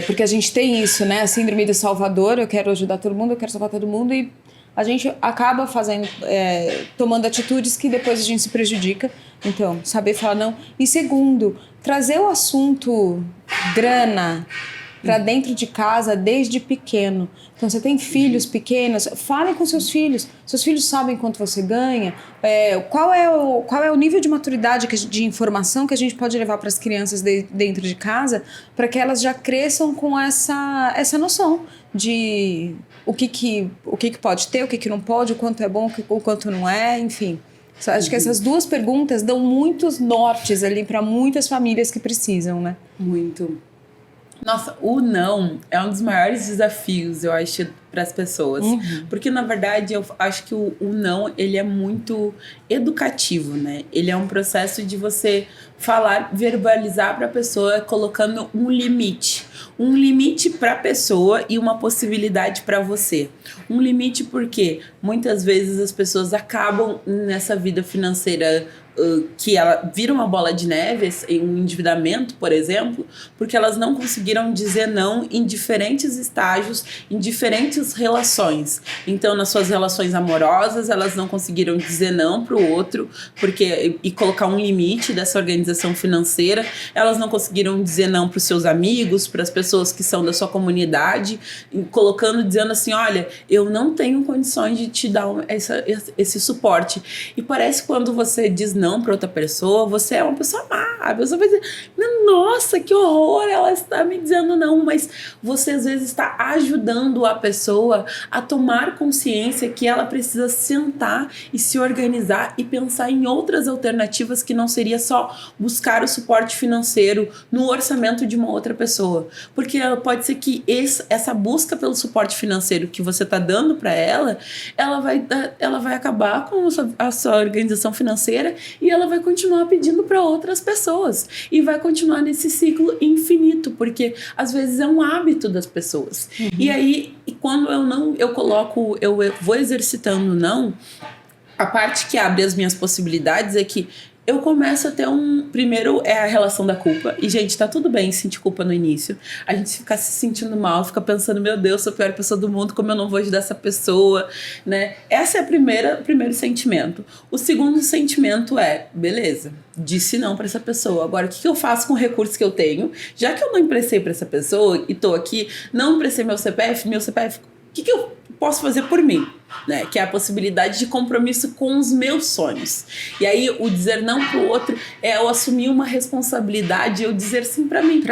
Porque a gente tem isso, né? A síndrome do Salvador, eu quero ajudar todo mundo, eu quero salvar todo mundo, e a gente acaba tomando atitudes que depois a gente se prejudica. Então, saber falar não. E segundo, trazer o assunto grana para dentro de casa desde pequeno. Então, você tem filhos pequenos, fale com seus filhos. Seus filhos sabem quanto você ganha. Qual é o nível de maturidade, de informação que a gente pode levar para as crianças dentro de casa, para que elas já cresçam com essa noção de o que pode ter, o que não pode, o quanto é bom, o quanto não é, enfim. Acho que essas 2 perguntas dão muitos nortes ali para muitas famílias que precisam, né? Muito. Nossa, o não é um dos maiores desafios, eu acho, para as pessoas. Porque, na verdade, eu acho que o não, ele é muito educativo, né? Ele é um processo de você falar, verbalizar para a pessoa, colocando um limite. Um limite para a pessoa e uma possibilidade para você. Um limite porque muitas vezes as pessoas acabam nessa vida financeira que ela vira uma bola de neve, um endividamento, por exemplo, porque elas não conseguiram dizer não em diferentes estágios, em diferentes relações. Então, nas suas relações amorosas, elas não conseguiram dizer não para o outro e colocar um limite dessa organização financeira. Elas não conseguiram dizer não para os seus amigos, para as pessoas que são da sua comunidade, dizendo assim: olha, eu não tenho condições de te dar esse suporte. E parece que quando você diz não para outra pessoa, você é uma pessoa má. A pessoa vai dizer: nossa, que horror, ela está me dizendo não. Mas você às vezes está ajudando a pessoa a tomar consciência que ela precisa sentar e se organizar e pensar em outras alternativas, que não seria só buscar o suporte financeiro no orçamento de uma outra pessoa. Porque pode ser que essa busca pelo suporte financeiro que você está dando para ela vai acabar com a sua organização financeira, e ela vai continuar pedindo para outras pessoas e vai continuar nesse ciclo infinito, porque às vezes é um hábito das pessoas. E aí, quando eu vou exercitando não, a parte que abre as minhas possibilidades é que eu começo a ter primeiro é a relação da culpa. E, gente, tá tudo bem sentir culpa no início. A gente fica se sentindo mal, fica pensando: meu Deus, sou a pior pessoa do mundo, como eu não vou ajudar essa pessoa, né? Esse é o primeiro sentimento. O segundo sentimento é: beleza, disse não pra essa pessoa. Agora, o que eu faço com o recurso que eu tenho? Já que eu não emprestei pra essa pessoa e tô aqui, não emprestei meu CPF, o que eu posso fazer por mim? né? Que é a possibilidade de compromisso com os meus sonhos. E aí, o dizer não pro outro é eu assumir uma responsabilidade, eu dizer sim pra mim.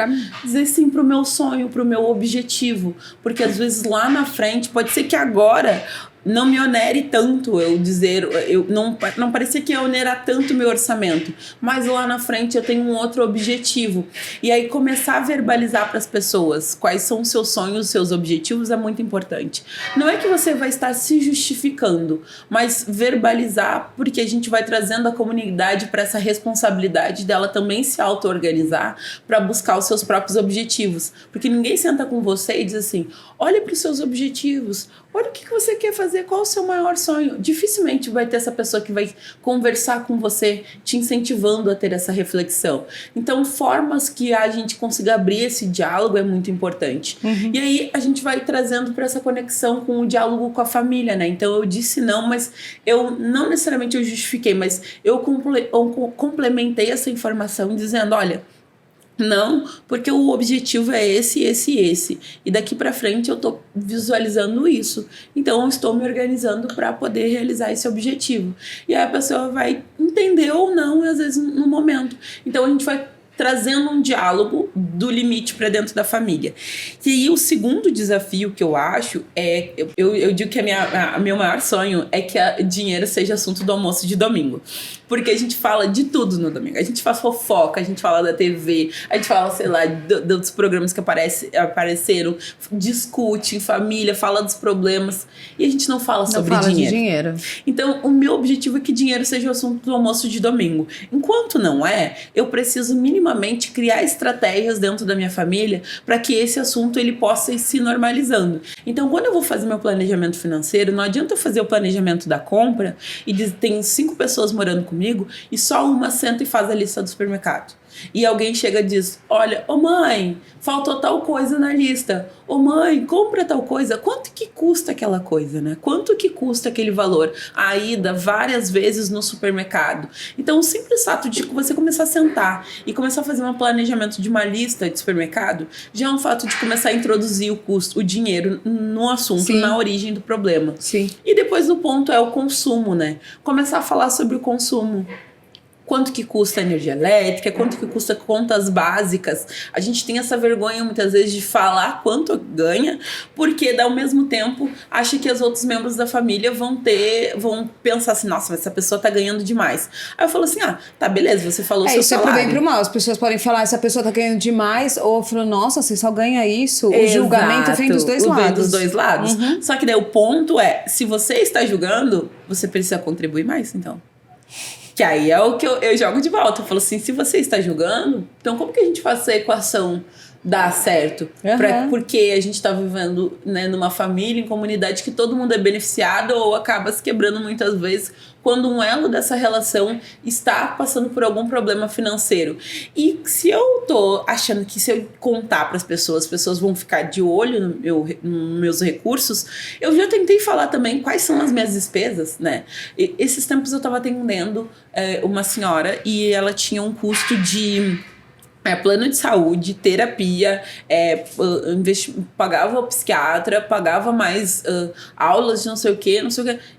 Dizer sim pro meu sonho, pro meu objetivo. Porque às vezes lá na frente, pode ser que agora não me onere tanto eu dizer, não parecia que ia onerar tanto o meu orçamento, mas lá na frente eu tenho um outro objetivo. E aí começar a verbalizar para as pessoas quais são os seus sonhos, os seus objetivos é muito importante. Não é que você vai estar se justificando, mas verbalizar, porque a gente vai trazendo a comunidade para essa responsabilidade dela também se auto-organizar para buscar os seus próprios objetivos. Porque ninguém senta com você e diz assim, olha para os seus objetivos, olha o que você quer fazer, qual o seu maior sonho. Dificilmente vai ter essa pessoa que vai conversar com você, te incentivando a ter essa reflexão. Então, formas que a gente consiga abrir esse diálogo é muito importante. E aí, a gente vai trazendo para essa conexão com o diálogo com a família, né? Então, eu disse não, mas eu não necessariamente eu justifiquei, mas eu complementei essa informação dizendo, olha, não, porque o objetivo é esse. E daqui pra frente eu tô visualizando isso. Então eu estou me organizando para poder realizar esse objetivo. E aí a pessoa vai entender ou não, às vezes, no momento. Então a gente vai trazendo um diálogo do limite para dentro da família. E aí o segundo desafio que eu acho é, eu digo que meu maior sonho é que o dinheiro seja assunto do almoço de domingo. Porque a gente fala de tudo no domingo. A gente faz fofoca, a gente fala da TV, a gente fala, sei lá, dos programas que apareceram, discute em família, fala dos problemas. E a gente não fala sobre dinheiro. De dinheiro. Então, o meu objetivo é que dinheiro seja o assunto do almoço de domingo. Enquanto não é, eu preciso minimamente criar estratégias dentro da minha família para que esse assunto ele possa ir se normalizando. Então, quando eu vou fazer meu planejamento financeiro, não adianta eu fazer o planejamento da compra e tem 5 pessoas morando comigo e só uma senta e faz a lista do supermercado. E alguém chega e diz, olha, ô mãe, faltou tal coisa na lista. Ô mãe, compra tal coisa. Quanto que custa aquela coisa, né? Quanto que custa aquele valor? A ida várias vezes no supermercado. Então, o simples fato de você começar a sentar e começar a fazer um planejamento de uma lista de supermercado já é um fato de começar a introduzir o custo, o dinheiro no assunto, Sim. na origem do problema. Sim. E depois o ponto é o consumo, né? Começar a falar sobre o consumo. Quanto que custa a energia elétrica, quanto que custa contas básicas. A gente tem essa vergonha muitas vezes de falar quanto ganha, porque ao mesmo tempo acha que os outros membros da família vão pensar assim, nossa, mas essa pessoa tá ganhando demais. Aí eu falo assim, tá beleza, você falou seu salário. Isso é pro bem e pro mal. As pessoas podem falar, essa pessoa tá ganhando demais, ou falam, nossa, você só ganha isso. O julgamento vem dos dois lados. Vem dos dois lados. Só que daí o ponto é, se você está julgando, você precisa contribuir mais, então. Que aí é o que eu jogo de volta. Eu falo assim, se você está julgando, então como que a gente faz essa equação dar certo? Porque a gente está vivendo, né, numa família, em comunidade que todo mundo é beneficiado ou acaba se quebrando muitas vezes quando um elo dessa relação está passando por algum problema financeiro. E se eu tô achando que se eu contar para as pessoas vão ficar de olho nos meus recursos, eu já tentei falar também quais são as minhas despesas, né? Esses tempos eu estava atendendo uma senhora e ela tinha um custo de plano de saúde, terapia, pagava o psiquiatra, pagava mais aulas de não sei o que.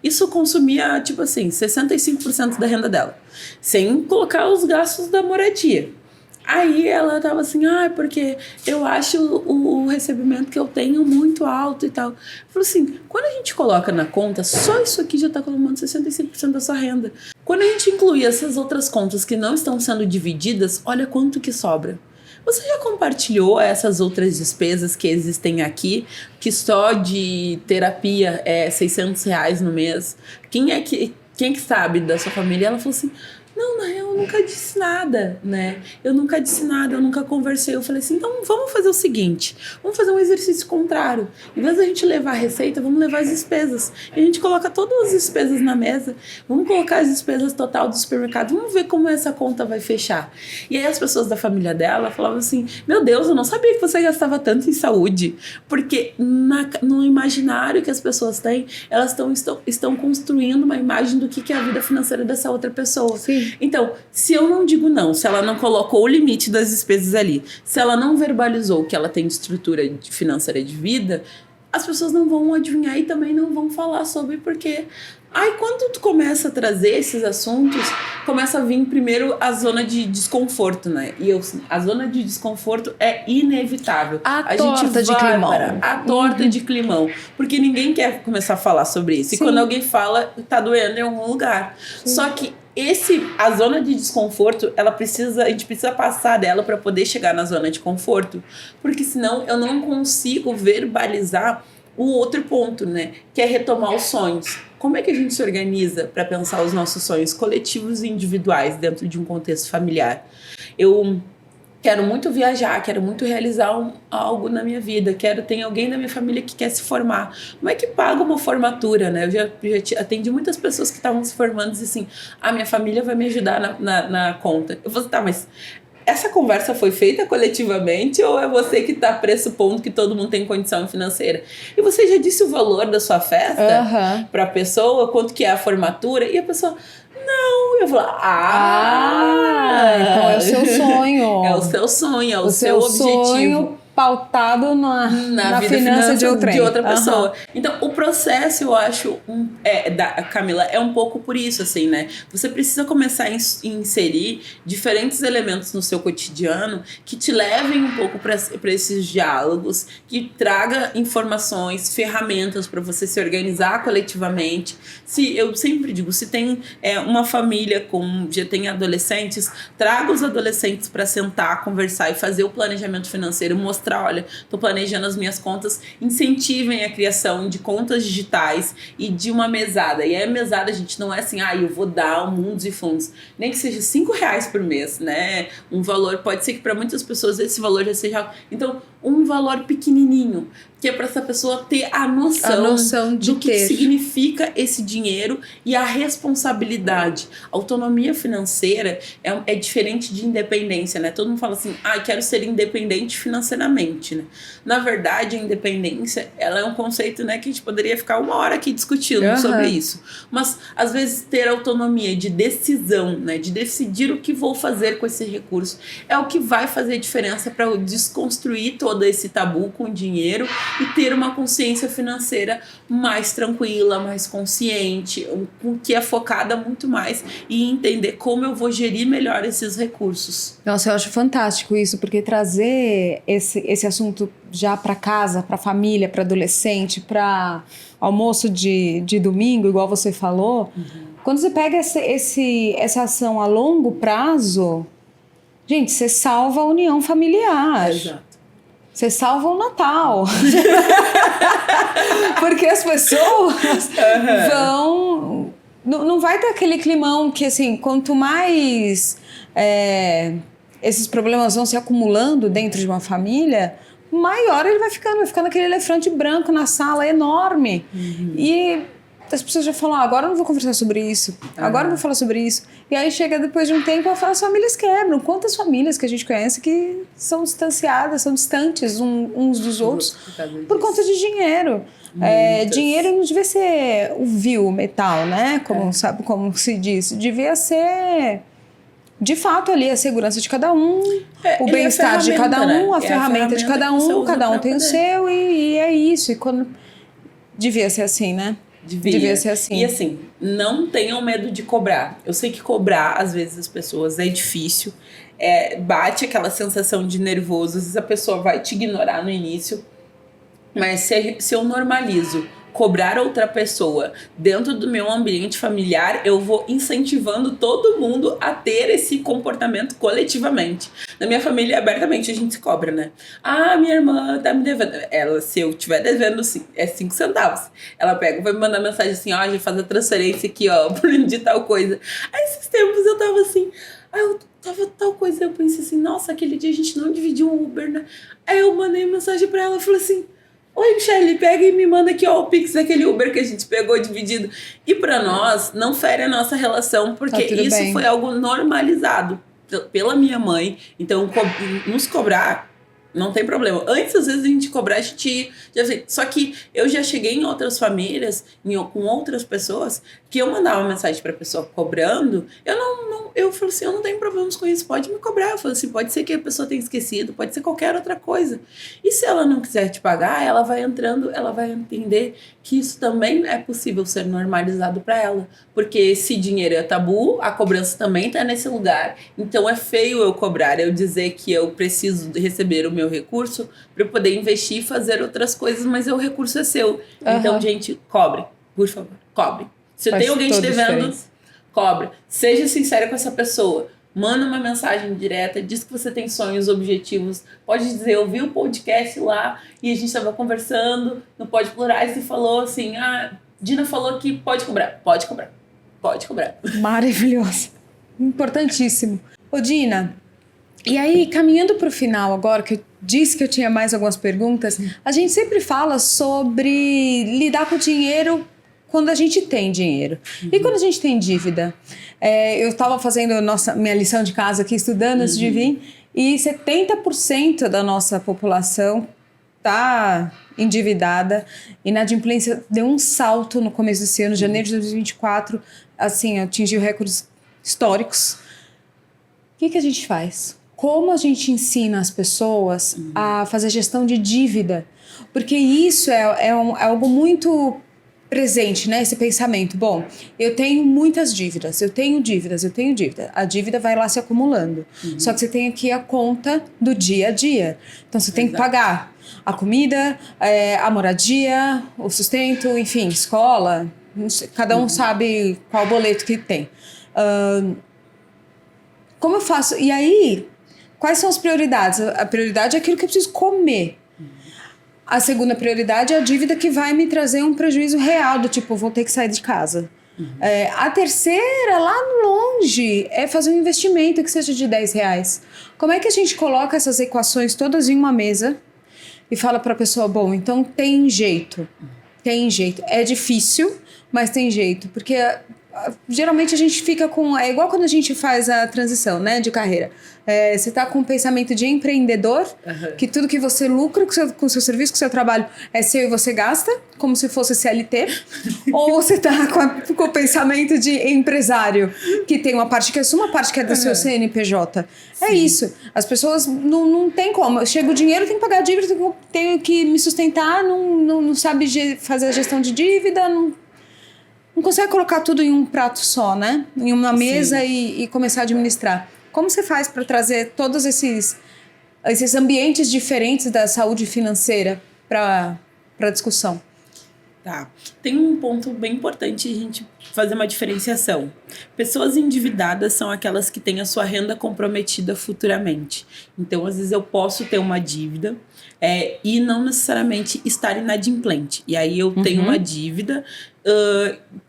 Isso consumia, tipo assim, 65% da renda dela. Sem colocar os gastos da moradia. Aí ela tava assim, porque eu acho o recebimento que eu tenho muito alto e tal. Eu falei assim, quando a gente coloca na conta, só isso aqui já tá colocando 65% da sua renda. Quando a gente inclui essas outras contas que não estão sendo divididas, olha quanto que sobra. Você já compartilhou essas outras despesas que existem aqui, que só de terapia é R$600 no mês? Quem é que sabe da sua família? Ela falou assim, não, na real, eu nunca disse nada, né? Eu nunca conversei. Eu falei assim, então vamos fazer o seguinte, vamos fazer um exercício contrário. Em vez da gente levar a receita, vamos levar as despesas. E a gente coloca todas as despesas na mesa, vamos colocar as despesas total do supermercado, vamos ver como essa conta vai fechar. E aí as pessoas da família dela falavam assim, meu Deus, eu não sabia que você gastava tanto em saúde. Porque no imaginário que as pessoas têm, elas estão construindo uma imagem do que é a vida financeira dessa outra pessoa. Sim. Então, se eu não digo não, se ela não colocou o limite das despesas ali, se ela não verbalizou que ela tem de estrutura financeira de vida, as pessoas não vão adivinhar e também não vão falar sobre, porque aí quando tu começa a trazer esses assuntos, começa a vir primeiro a zona de desconforto, né? E a zona de desconforto é inevitável. A torta de climão. A torta de climão. Porque ninguém quer começar a falar sobre isso. Sim. E quando alguém fala, tá doendo em algum lugar. Sim. Só que a zona de desconforto, a gente precisa passar dela para poder chegar na zona de conforto. Porque senão eu não consigo verbalizar o outro ponto, né? Que é retomar os sonhos. Como é que a gente se organiza para pensar os nossos sonhos coletivos e individuais dentro de um contexto familiar? Eu quero muito viajar, quero muito realizar algo na minha vida, tem alguém da minha família que quer se formar. Como é que paga uma formatura, né? Eu já atendi muitas pessoas que estavam se formando e dizem assim, minha família vai me ajudar na conta. Eu falei, tá, mas essa conversa foi feita coletivamente ou é você que está pressupondo que todo mundo tem condição financeira? E você já disse o valor da sua festa para a pessoa, quanto que é a formatura? E a pessoa, não. Eu falo, então é o seu sonho. É o seu sonho, é o seu objetivo. Sonho pautado na finança de outra pessoa. Então, o processo, eu acho, Camila, é um pouco por isso, assim, né? Você precisa começar a inserir diferentes elementos no seu cotidiano que te levem um pouco para esses diálogos, que traga informações, ferramentas para você se organizar coletivamente. Eu sempre digo, se tem uma família já tem adolescentes, traga os adolescentes para sentar, conversar e fazer o planejamento financeiro, mostrar, olha, tô planejando as minhas contas, incentivem a criação de contas digitais e de uma mesada. E aí a mesada, gente, não é assim, eu vou dar mundos e fundos, nem que seja R$5 por mês, né? Um valor, pode ser que para muitas pessoas esse valor já seja, então, um valor pequenininho, que é para essa pessoa ter a noção do que significa esse dinheiro e a responsabilidade. Autonomia financeira é diferente de independência, né? Todo mundo fala assim, quero ser independente financeiramente, né? Na verdade, a independência, ela é um conceito, né, que a gente poderia ficar 1 hora aqui discutindo sobre isso. Mas, às vezes, ter autonomia de decisão, né, de decidir o que vou fazer com esse recurso, é o que vai fazer diferença para eu desconstruir todo esse tabu com o dinheiro e ter uma consciência financeira mais tranquila, mais consciente, que é focada muito mais em entender como eu vou gerir melhor esses recursos. Nossa, eu acho fantástico isso, porque trazer esse assunto já para casa, para família, para adolescente, para almoço de domingo, igual você falou, quando você pega essa ação a longo prazo, gente, você salva a união familiar. Exato. Você salva o Natal. Porque as pessoas vão... Não vai ter aquele climão que, assim, quanto mais esses problemas vão se acumulando dentro de uma família, maior ele vai ficando aquele elefante branco na sala enorme. E as pessoas já falam, agora eu não vou conversar sobre isso, agora eu vou falar sobre isso. E aí chega depois de um tempo, as famílias quebram. Quantas famílias que a gente conhece que são distanciadas, são distantes uns dos outros por conta de dinheiro. Dinheiro não devia ser o vil, o metal, né? Como se diz. Devia ser, de fato, ali a segurança de cada um, o bem-estar de cada um, a ferramenta de cada um tem o seu e é isso. E quando... Devia ser assim, né? Devia ser assim. E assim, não tenham medo de cobrar. Eu sei que cobrar, às vezes, as pessoas é difícil. Bate aquela sensação de nervoso. Às vezes a pessoa vai te ignorar no início. Mas se eu normalizo cobrar outra pessoa dentro do meu ambiente familiar, eu vou incentivando todo mundo a ter esse comportamento coletivamente. Na minha família, abertamente, a gente se cobra, né? Minha irmã tá me devendo. Se eu tiver devendo 5 centavos, ela pega, vai me mandar mensagem assim, já faz a transferência aqui, de tal coisa. Aí, esses tempos, eu tava assim, eu tava tal coisa, eu pensei assim, nossa, aquele dia a gente não dividiu um Uber, né? Aí eu mandei mensagem pra ela, falei assim, oi, Michele, pega e me manda aqui, o Pix daquele Uber que a gente pegou dividido. E pra nós, não fere a nossa relação, porque isso foi algo normalizado pela minha mãe. Então, nos cobrar Não tem problema. Antes, às vezes, a gente cobrar, a gente já fez. Só que eu já cheguei em outras famílias, com outras pessoas, que eu mandava uma mensagem pra pessoa cobrando, eu falei assim, eu não tenho problemas com isso, pode me cobrar. Eu falei assim, pode ser que a pessoa tenha esquecido, pode ser qualquer outra coisa. E se ela não quiser te pagar, ela vai entrando, ela vai entender que isso também é possível ser normalizado para ela. Porque se dinheiro é tabu, a cobrança também tá nesse lugar. Então é feio eu cobrar, eu dizer que eu preciso receber o meu recurso para eu poder investir e fazer outras coisas, mas o recurso é seu. Então, gente, cobre, por favor, cobre. Se tem alguém te devendo, cobre. Seja sincera com essa pessoa. Manda uma mensagem direta, diz que você tem sonhos, objetivos. Pode dizer, eu vi o podcast lá e a gente estava conversando no Pode Plurais e falou assim, Dina falou que pode cobrar. Pode cobrar. Pode cobrar. Maravilhoso. Importantíssimo. Ô, Dina, e aí, caminhando para o final agora, que eu disse que eu tinha mais algumas perguntas, a gente sempre fala sobre lidar com o dinheiro quando a gente tem dinheiro. E quando a gente tem dívida? Eu estava fazendo minha lição de casa aqui, estudando antes de vir, e 70% da nossa população está endividada. Inadimplência deu um salto no começo desse ano, janeiro de 2024, assim, atingiu recordes históricos. O que a gente faz? Como a gente ensina as pessoas a fazer gestão de dívida? Porque isso é algo muito presente, né? Esse pensamento. Bom, eu tenho muitas dívidas, eu tenho dívida. A dívida vai lá se acumulando. Só que você tem aqui a conta do dia a dia. Então você tem que pagar a comida, a moradia, o sustento, enfim, escola. Cada um sabe qual boleto que tem. Como eu faço? E aí, quais são as prioridades? A prioridade é aquilo que eu preciso comer. A segunda prioridade é a dívida que vai me trazer um prejuízo real, do tipo, eu vou ter que sair de casa. A terceira, lá longe, é fazer um investimento que seja de R$10. Como é que a gente coloca essas equações todas em uma mesa e fala para a pessoa, bom, então tem jeito. Tem jeito. É difícil, mas tem jeito. Porque geralmente a gente fica com... É igual quando a gente faz a transição, né, de carreira. Você tá com um pensamento de empreendedor, que tudo que você lucra com o seu serviço, com o seu trabalho, é seu e você gasta, como se fosse CLT. Ou você tá com o pensamento de empresário, que tem uma parte que é sua, uma parte que é do seu CNPJ. Sim. É isso. As pessoas não tem como. Chega o dinheiro, tem que pagar a dívida, tenho que me sustentar, não sabe fazer a gestão de dívida, não consegue colocar tudo em um prato só, né? Em uma mesa e começar a administrar. Como você faz para trazer todos esses ambientes diferentes da saúde financeira para a discussão? Tá. Tem um ponto bem importante a gente fazer uma diferenciação. Pessoas endividadas são aquelas que têm a sua renda comprometida futuramente. Então, às vezes, eu posso ter uma dívida e não necessariamente estar inadimplente. E aí eu tenho uma dívida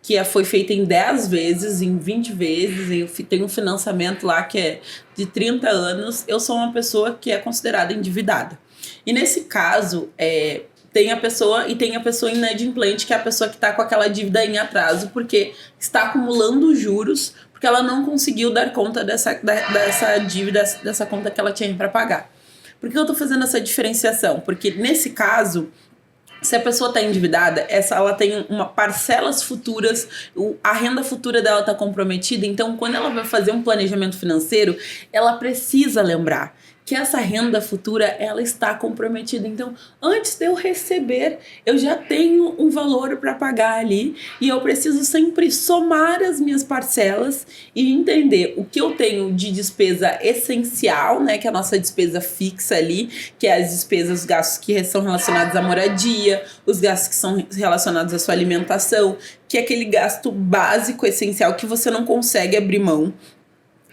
que foi feita em 10 vezes, em 20 vezes, eu tenho um financiamento lá que é de 30 anos, eu sou uma pessoa que é considerada endividada. E nesse caso, tem a pessoa inadimplente, que é a pessoa que está com aquela dívida em atraso, porque está acumulando juros, porque ela não conseguiu dar conta dessa dívida, dessa conta que ela tinha para pagar. Por que eu estou fazendo essa diferenciação? Porque nesse caso, se a pessoa está endividada, ela tem parcelas futuras, a renda futura dela está comprometida, então quando ela vai fazer um planejamento financeiro, ela precisa lembrar que essa renda futura, ela está comprometida. Então, antes de eu receber, eu já tenho um valor para pagar ali e eu preciso sempre somar as minhas parcelas e entender o que eu tenho de despesa essencial, né, que é a nossa despesa fixa ali, que é as despesas, os gastos que são relacionados à moradia, os gastos que são relacionados à sua alimentação, que é aquele gasto básico, essencial, que você não consegue abrir mão,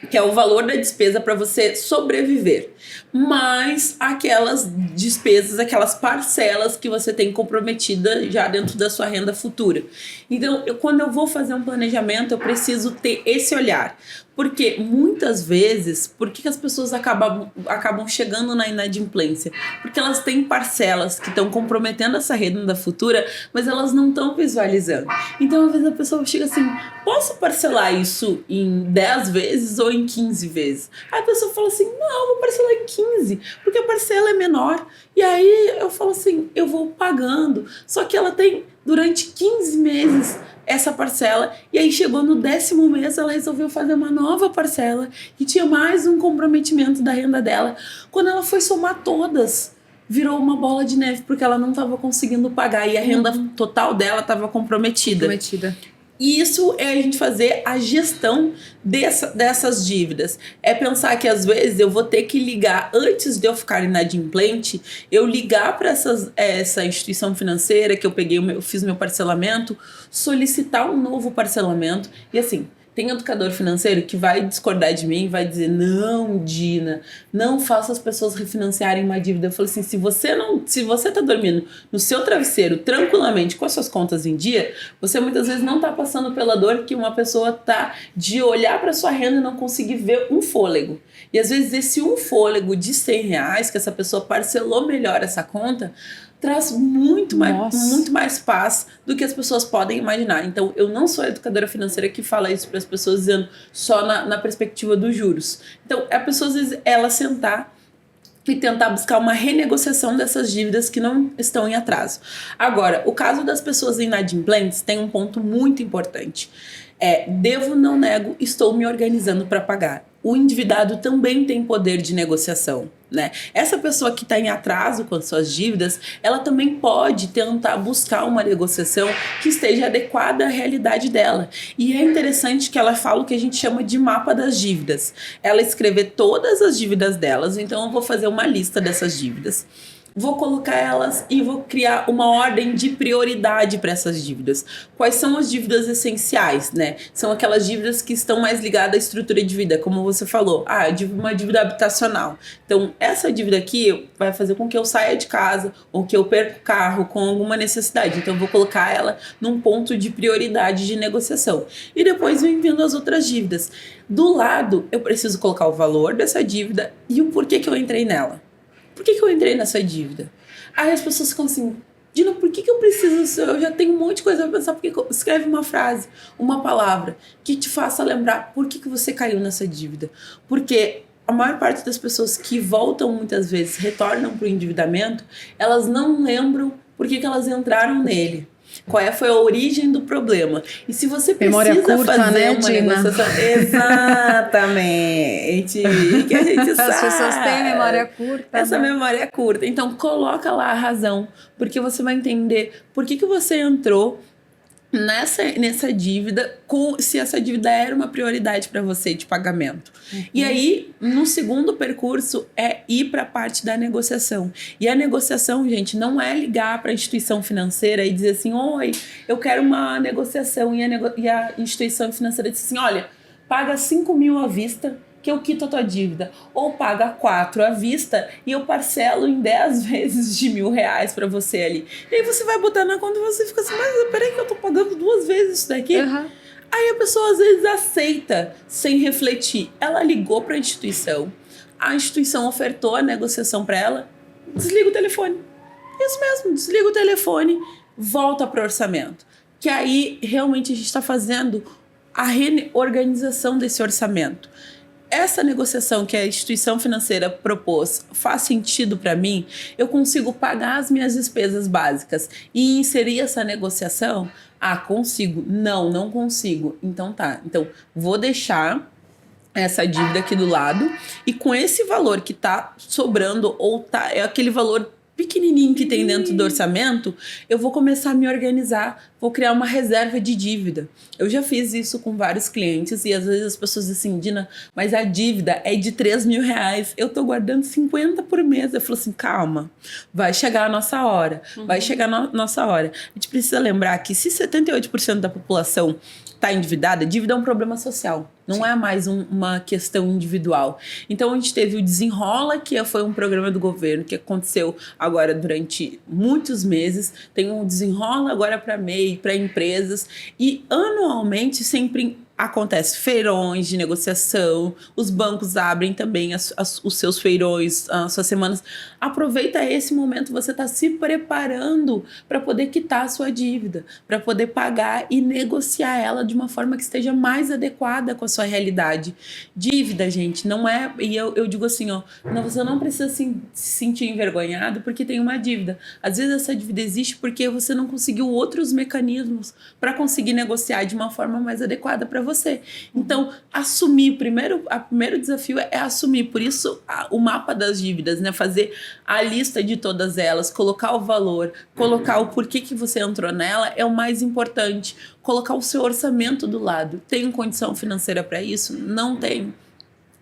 que é o valor da despesa para você sobreviver, mais aquelas despesas, aquelas parcelas que você tem comprometida já dentro da sua renda futura. Então, quando eu vou fazer um planejamento, eu preciso ter esse olhar. Porque muitas vezes, por que as pessoas acabam chegando na inadimplência? Porque elas têm parcelas que estão comprometendo essa renda futura, mas elas não estão visualizando. Então, às vezes a pessoa chega assim, posso parcelar isso em 10 vezes ou em 15 vezes? Aí a pessoa fala assim, não, eu vou parcelar em 15, porque a parcela é menor. E aí eu falo assim, eu vou pagando. Só que ela tem, durante 15 meses, essa parcela, e aí chegou no 10º mês, ela resolveu fazer uma nova parcela, e tinha mais um comprometimento da renda dela. Quando ela foi somar todas, virou uma bola de neve, porque ela não estava conseguindo pagar, e a renda total dela estava comprometida. E isso é a gente fazer a gestão dessas dívidas. É pensar que às vezes eu vou ter que ligar, antes de eu ficar inadimplente, eu ligar para essa instituição financeira que eu fiz meu parcelamento, solicitar um novo parcelamento. E assim, tem educador financeiro que vai discordar de mim, vai dizer, não, Dina, não faça as pessoas refinanciarem uma dívida. Eu falo assim, se você tá dormindo no seu travesseiro tranquilamente com as suas contas em dia, você muitas vezes não tá passando pela dor que uma pessoa tá de olhar para sua renda e não conseguir ver um fôlego. E às vezes esse um fôlego de R$100 que essa pessoa parcelou melhor essa conta, traz muito mais paz do que as pessoas podem imaginar. Então, eu não sou a educadora financeira que fala isso para as pessoas dizendo só na perspectiva dos juros. Então, a pessoa, às vezes, ela sentar e tentar buscar uma renegociação dessas dívidas que não estão em atraso. Agora, o caso das pessoas inadimplentes tem um ponto muito importante. Devo, não nego, estou me organizando para pagar. O endividado também tem poder de negociação, né? Essa pessoa que está em atraso com as suas dívidas, ela também pode tentar buscar uma negociação que esteja adequada à realidade dela. E é interessante que ela fala o que a gente chama de mapa das dívidas. Ela escrever todas as dívidas delas, então eu vou fazer uma lista dessas dívidas. Vou colocar elas e vou criar uma ordem de prioridade para essas dívidas. Quais são as dívidas essenciais, né? São aquelas dívidas que estão mais ligadas à estrutura de vida, como você falou. Uma dívida habitacional. Então, essa dívida aqui vai fazer com que eu saia de casa ou que eu perca o carro com alguma necessidade. Então, eu vou colocar ela num ponto de prioridade de negociação. E depois vem vindo as outras dívidas. Do lado, eu preciso colocar o valor dessa dívida e o porquê que eu entrei nela. Por que eu entrei nessa dívida? Aí as pessoas ficam assim, Dina, por que eu preciso? Eu já tenho um monte de coisa para pensar. Por que escreve uma frase, uma palavra que te faça lembrar por que você caiu nessa dívida? Porque a maior parte das pessoas que voltam muitas vezes, retornam para o endividamento, elas não lembram por que elas entraram nele. Qual foi a origem do problema? E se você precisa fazer, né, uma negociação... Exatamente. Que a gente sabe. As pessoas têm memória curta. Essa memória é curta. Então, coloca lá a razão. Porque você vai entender por que você entrou nessa dívida, se essa dívida era uma prioridade para você de pagamento. E aí, no segundo percurso, é ir para a parte da negociação. E a negociação, gente, não é ligar para a instituição financeira e dizer assim, oi, eu quero uma negociação. E a instituição financeira diz assim, olha, paga 5 mil à vista, que eu quito a tua dívida, ou paga 4 à vista e eu parcelo em 10 vezes de R$1.000 para você ali. E aí você vai botar na conta e você fica assim, mas peraí que eu tô pagando 2 vezes isso daqui? Aí a pessoa às vezes aceita sem refletir. Ela ligou para a instituição ofertou a negociação para ela, desliga o telefone. Isso mesmo, desliga o telefone, volta para o orçamento. Que aí realmente a gente está fazendo a reorganização desse orçamento. Essa negociação que a instituição financeira propôs faz sentido para mim? Eu consigo pagar as minhas despesas básicas e inserir essa negociação? Consigo. Não consigo. Então tá. Então, vou deixar essa dívida aqui do lado e com esse valor que tá sobrando ou é aquele valor pequenininho que tem dentro do orçamento, eu vou começar a me organizar, vou criar uma reserva de dívida. Eu já fiz isso com vários clientes e às vezes as pessoas dizem assim, Dina, mas a dívida é de R$3.000, eu tô guardando 50 por mês. Eu falo assim, calma, vai chegar a nossa hora, vai chegar a nossa hora. A gente precisa lembrar que se 78% da população está endividada, dívida é um problema social, não é mais uma questão individual. Então a gente teve o Desenrola, que foi um programa do governo que aconteceu agora durante muitos meses, tem um Desenrola agora para MEI, para empresas, e anualmente sempre acontece feirões de negociação, os bancos abrem também os seus feirões, as suas semanas. Aproveita esse momento, você está se preparando para poder quitar a sua dívida, para poder pagar e negociar ela de uma forma que esteja mais adequada com a sua realidade. Dívida, gente, não é... E eu digo assim, ó, não, você não precisa se sentir envergonhado porque tem uma dívida. Às vezes essa dívida existe porque você não conseguiu outros mecanismos para conseguir negociar de uma forma mais adequada para você. Então, assumir, o primeiro desafio é assumir. Por isso, o mapa das dívidas, né? Fazer a lista de todas elas, colocar o valor, colocar o porquê que você entrou nela é o mais importante. Colocar o seu orçamento do lado. Tem condição financeira para isso? Não tem.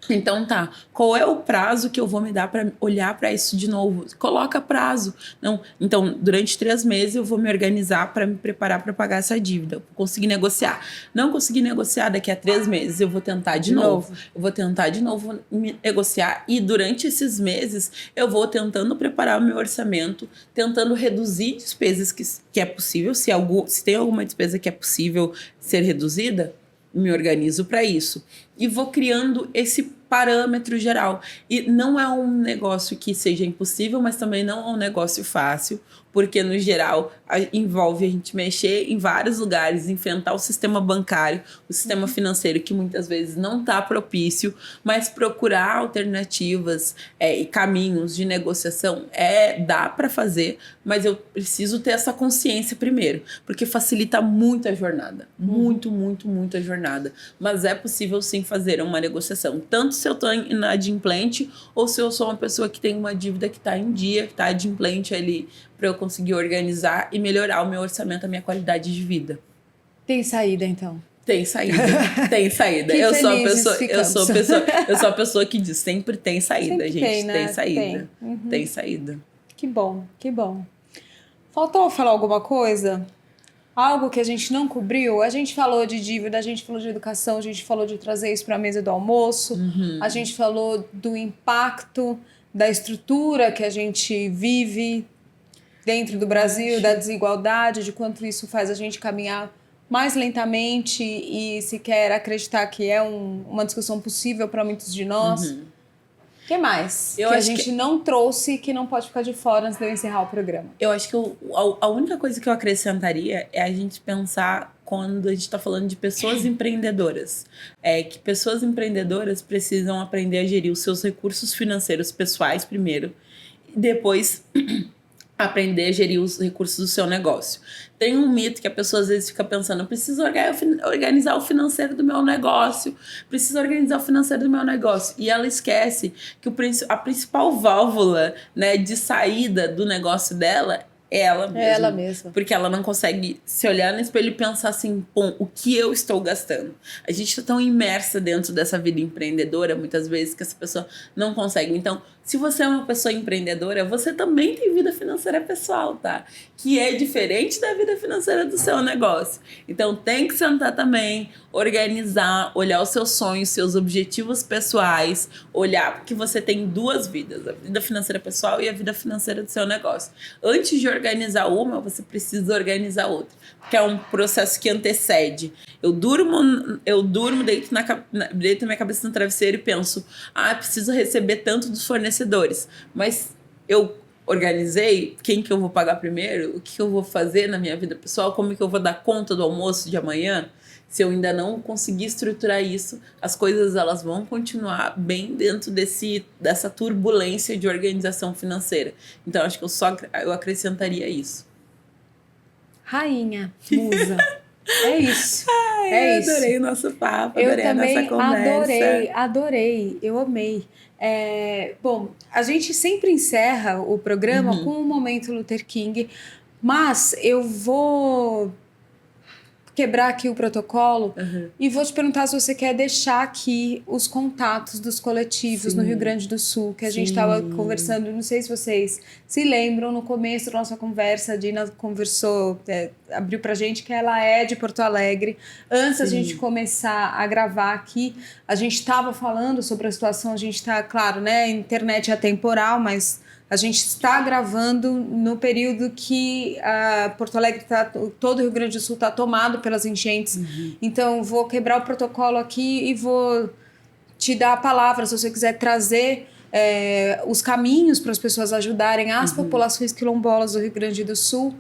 Então tá, qual é o prazo que eu vou me dar para olhar para isso de novo? Coloca prazo. Não, então, durante 3 meses eu vou me organizar para me preparar para pagar essa dívida. Vou conseguir negociar. Não conseguir negociar daqui a 3 meses, eu vou tentar de novo. Eu vou tentar de novo me negociar. E durante esses meses, eu vou tentando preparar o meu orçamento, tentando reduzir despesas que é possível. Se tem alguma despesa que é possível ser reduzida, me organizo para isso. E vou criando esse parâmetro geral. E não é um negócio que seja impossível, mas também não é um negócio fácil, porque, no geral, envolve a gente mexer em vários lugares, enfrentar o sistema bancário, o sistema financeiro, que muitas vezes não está propício, mas procurar alternativas e caminhos de negociação dá para fazer, mas eu preciso ter essa consciência primeiro, porque facilita muito a jornada. Muito, muito, muito a jornada. Mas é possível, sim, fazer uma negociação, tanto se eu estou inadimplente ou se eu sou uma pessoa que tem uma dívida que está em dia, que está adimplente ali, para eu conseguir organizar e melhorar o meu orçamento, a minha qualidade de vida. Tem saída, então? Tem saída, tem saída. Eu sou a pessoa que diz, sempre tem saída, sempre gente. Tem, né? Tem saída. Tem saída. Que bom, que bom. Faltou falar alguma coisa? Algo que a gente não cobriu? A gente falou de dívida, a gente falou de educação, a gente falou de trazer isso para a mesa do almoço, a gente falou do impacto da estrutura que a gente vive dentro do Brasil, da desigualdade, de quanto isso faz a gente caminhar mais lentamente e se quer acreditar que é uma discussão possível para muitos de nós. O que mais que a gente não trouxe e que não pode ficar de fora antes de eu encerrar o programa? Eu acho que a única coisa que eu acrescentaria é a gente pensar quando a gente está falando de pessoas empreendedoras. Que pessoas empreendedoras precisam aprender a gerir os seus recursos financeiros pessoais primeiro e depois aprender a gerir os recursos do seu negócio. Tem um mito que a pessoa às vezes fica pensando, eu preciso organizar o financeiro do meu negócio, e ela esquece que a principal válvula, né, de saída do negócio dela é ela mesma. É ela mesma. Porque ela não consegue se olhar no espelho e pensar assim, bom, o que eu estou gastando? A gente está tão imersa dentro dessa vida empreendedora, muitas vezes, que essa pessoa não consegue. Então, se você é uma pessoa empreendedora, você também tem vida financeira pessoal, tá? Que é diferente da vida financeira do seu negócio. Então, tem que sentar também, organizar, olhar os seus sonhos, seus objetivos pessoais, olhar que você tem 2 vidas, a vida financeira pessoal e a vida financeira do seu negócio. Antes de organizar uma, você precisa organizar outra, porque é um processo que antecede. Eu durmo, deito minha cabeça no travesseiro e penso, preciso receber tanto dos fornecedores, mas eu organizei quem que eu vou pagar primeiro, o que eu vou fazer na minha vida pessoal, como que eu vou dar conta do almoço de amanhã. Se eu ainda não conseguir estruturar isso, as coisas elas vão continuar bem dentro dessa turbulência de organização financeira. Então, acho que eu acrescentaria isso. Rainha, musa. É isso. Eu adorei o nosso papo, adorei a nossa conversa. Adorei, eu amei. Bom, a gente sempre encerra o programa com um momento Luther King, mas eu vou quebrar aqui o protocolo e vou te perguntar se você quer deixar aqui os contatos dos coletivos no Rio Grande do Sul, que a gente estava conversando, não sei se vocês se lembram, no começo da nossa conversa, a Dina conversou, abriu pra gente que ela é de Porto Alegre. Antes da gente começar a gravar aqui, a gente estava falando sobre a situação, a gente está, claro, né, a internet é atemporal, mas A gente está gravando no período que Porto Alegre todo o Rio Grande do Sul está tomado pelas enchentes. Então, vou quebrar o protocolo aqui e vou te dar a palavra, se você quiser trazer os caminhos para as pessoas ajudarem as populações quilombolas do Rio Grande do Sul.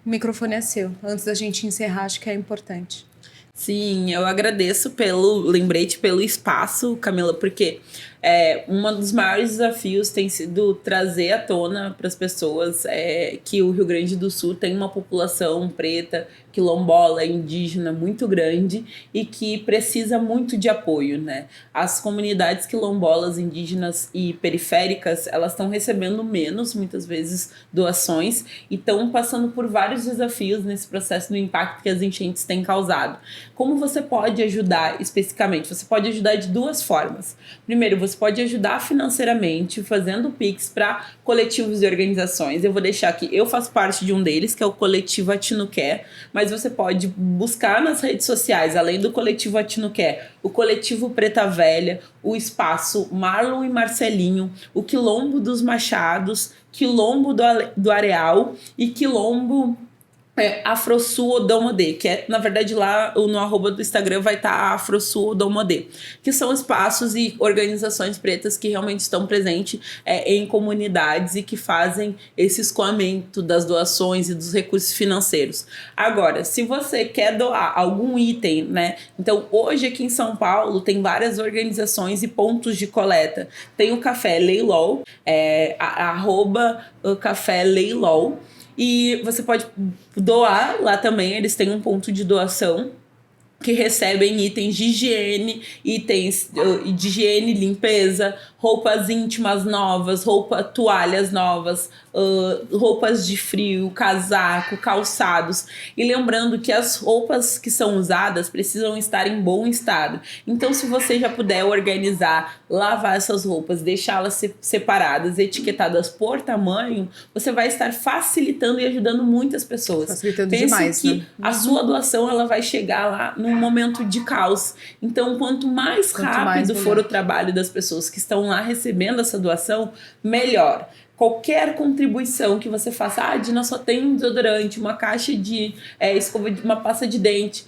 O microfone é seu. Antes da gente encerrar, acho que é importante. Sim, eu agradeço pelo lembrete, pelo espaço, Camila, porque um dos maiores desafios tem sido trazer à tona para as pessoas que o Rio Grande do Sul tem uma população preta, quilombola, indígena muito grande e que precisa muito de apoio, né? As comunidades quilombolas, indígenas e periféricas, elas estão recebendo menos, muitas vezes, doações e estão passando por vários desafios nesse processo do impacto que as enchentes têm causado. Como você pode ajudar especificamente? Você pode ajudar de duas formas. Primeiro, você pode ajudar financeiramente fazendo Pix para coletivos e organizações. Eu vou deixar aqui, eu faço parte de um deles, que é o coletivo Atinuqué, mas você pode buscar nas redes sociais, além do coletivo Atinuqué, o coletivo Preta Velha, o espaço Marlon e Marcelinho, o Quilombo dos Machados, Quilombo do Areal e Quilombo Afrosul Odomodê, que na verdade lá no arroba do Instagram vai estar Afrosul Odomodê, que são espaços e organizações pretas que realmente estão presentes em comunidades e que fazem esse escoamento das doações e dos recursos financeiros. Agora, se você quer doar algum item, né? Então hoje aqui em São Paulo tem várias organizações e pontos de coleta. Tem o Café Leilol, arroba o Café Leilol, e você pode doar lá também, eles têm um ponto de doação que recebem itens de higiene, limpeza, roupas íntimas novas, toalhas novas, roupas de frio, casaco, calçados. E lembrando que as roupas que são usadas precisam estar em bom estado. Então, se você já puder organizar, lavar essas roupas, deixá-las separadas, etiquetadas por tamanho, você vai estar facilitando e ajudando muitas pessoas. Facilitando Pense demais, que né? a sua doação ela vai chegar lá num momento de caos. Então, quanto mais rápido for o trabalho das pessoas que estão lá recebendo essa doação, melhor. Qualquer contribuição que você faça, Dina, só tem um desodorante, uma caixa de escova, uma pasta de dente,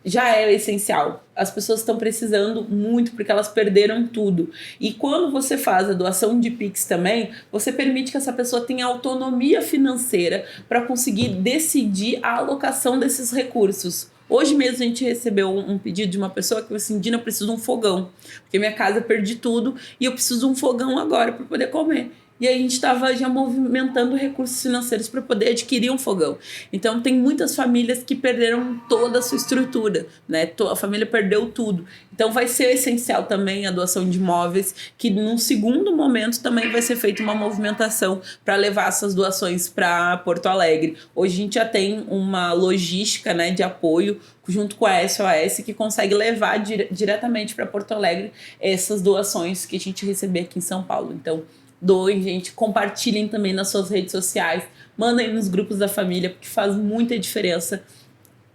já é essencial. As pessoas estão precisando muito porque elas perderam tudo. E quando você faz a doação de Pix também, você permite que essa pessoa tenha autonomia financeira para conseguir decidir a alocação desses recursos. Hoje mesmo a gente recebeu um pedido de uma pessoa que falou assim: Dina, eu preciso de um fogão, porque minha casa eu perdi tudo e eu preciso de um fogão agora para poder comer. E aí a gente estava já movimentando recursos financeiros para poder adquirir um fogão. Então tem muitas famílias que perderam toda a sua estrutura, né? A família perdeu tudo. Então vai ser essencial também a doação de imóveis, que num segundo momento também vai ser feita uma movimentação para levar essas doações para Porto Alegre. Hoje a gente já tem uma logística, né, de apoio junto com a SOS que consegue levar diretamente para Porto Alegre essas doações que a gente receber aqui em São Paulo. Então doem, gente, compartilhem também nas suas redes sociais, mandem nos grupos da família, porque faz muita diferença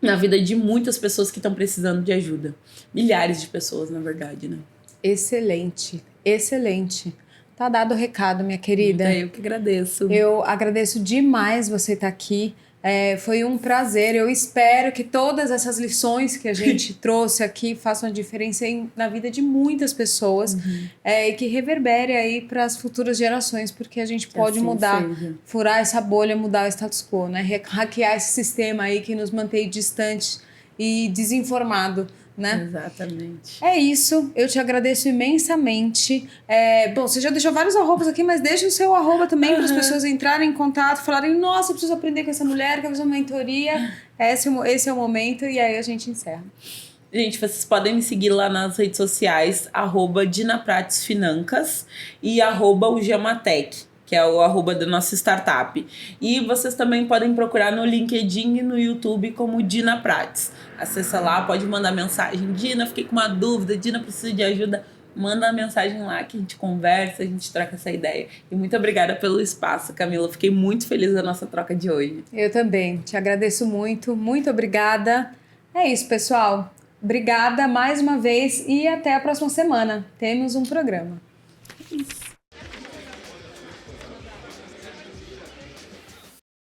na vida de muitas pessoas que estão precisando de ajuda. Milhares de pessoas, na verdade, né? Excelente, excelente. Tá dado o recado, minha querida. Eu que agradeço. Eu agradeço demais você estar aqui. Foi um prazer. Eu espero que todas essas lições que a gente trouxe aqui façam a diferença na vida de muitas pessoas e que reverbere aí para as futuras gerações, porque a gente pode assim mudar, seja. furar essa bolha, mudar o status quo, né? Hackear esse sistema aí que nos mantém distante e desinformado, né? Exatamente. É isso, eu te agradeço imensamente. Bom, você já deixou vários arrobas aqui, mas deixa o seu arroba também para as pessoas entrarem em contato, falarem: nossa, eu preciso aprender com essa mulher, quero fazer uma mentoria. Esse é o momento, e aí a gente encerra. Gente, vocês podem me seguir lá nas redes sociais, @DinaPratesFinancas e @Ujamatec, que é o arroba da nossa startup. E vocês também podem procurar no LinkedIn e no YouTube como Dina Prates. Acessa lá, pode mandar mensagem: Dina, fiquei com uma dúvida, Dina, preciso de ajuda. Manda uma mensagem lá que a gente conversa, a gente troca essa ideia. E muito obrigada pelo espaço, Camila. Fiquei muito feliz da nossa troca de hoje. Eu também, te agradeço muito, muito obrigada. É isso, pessoal. Obrigada mais uma vez e até a próxima semana. Temos um programa. Isso.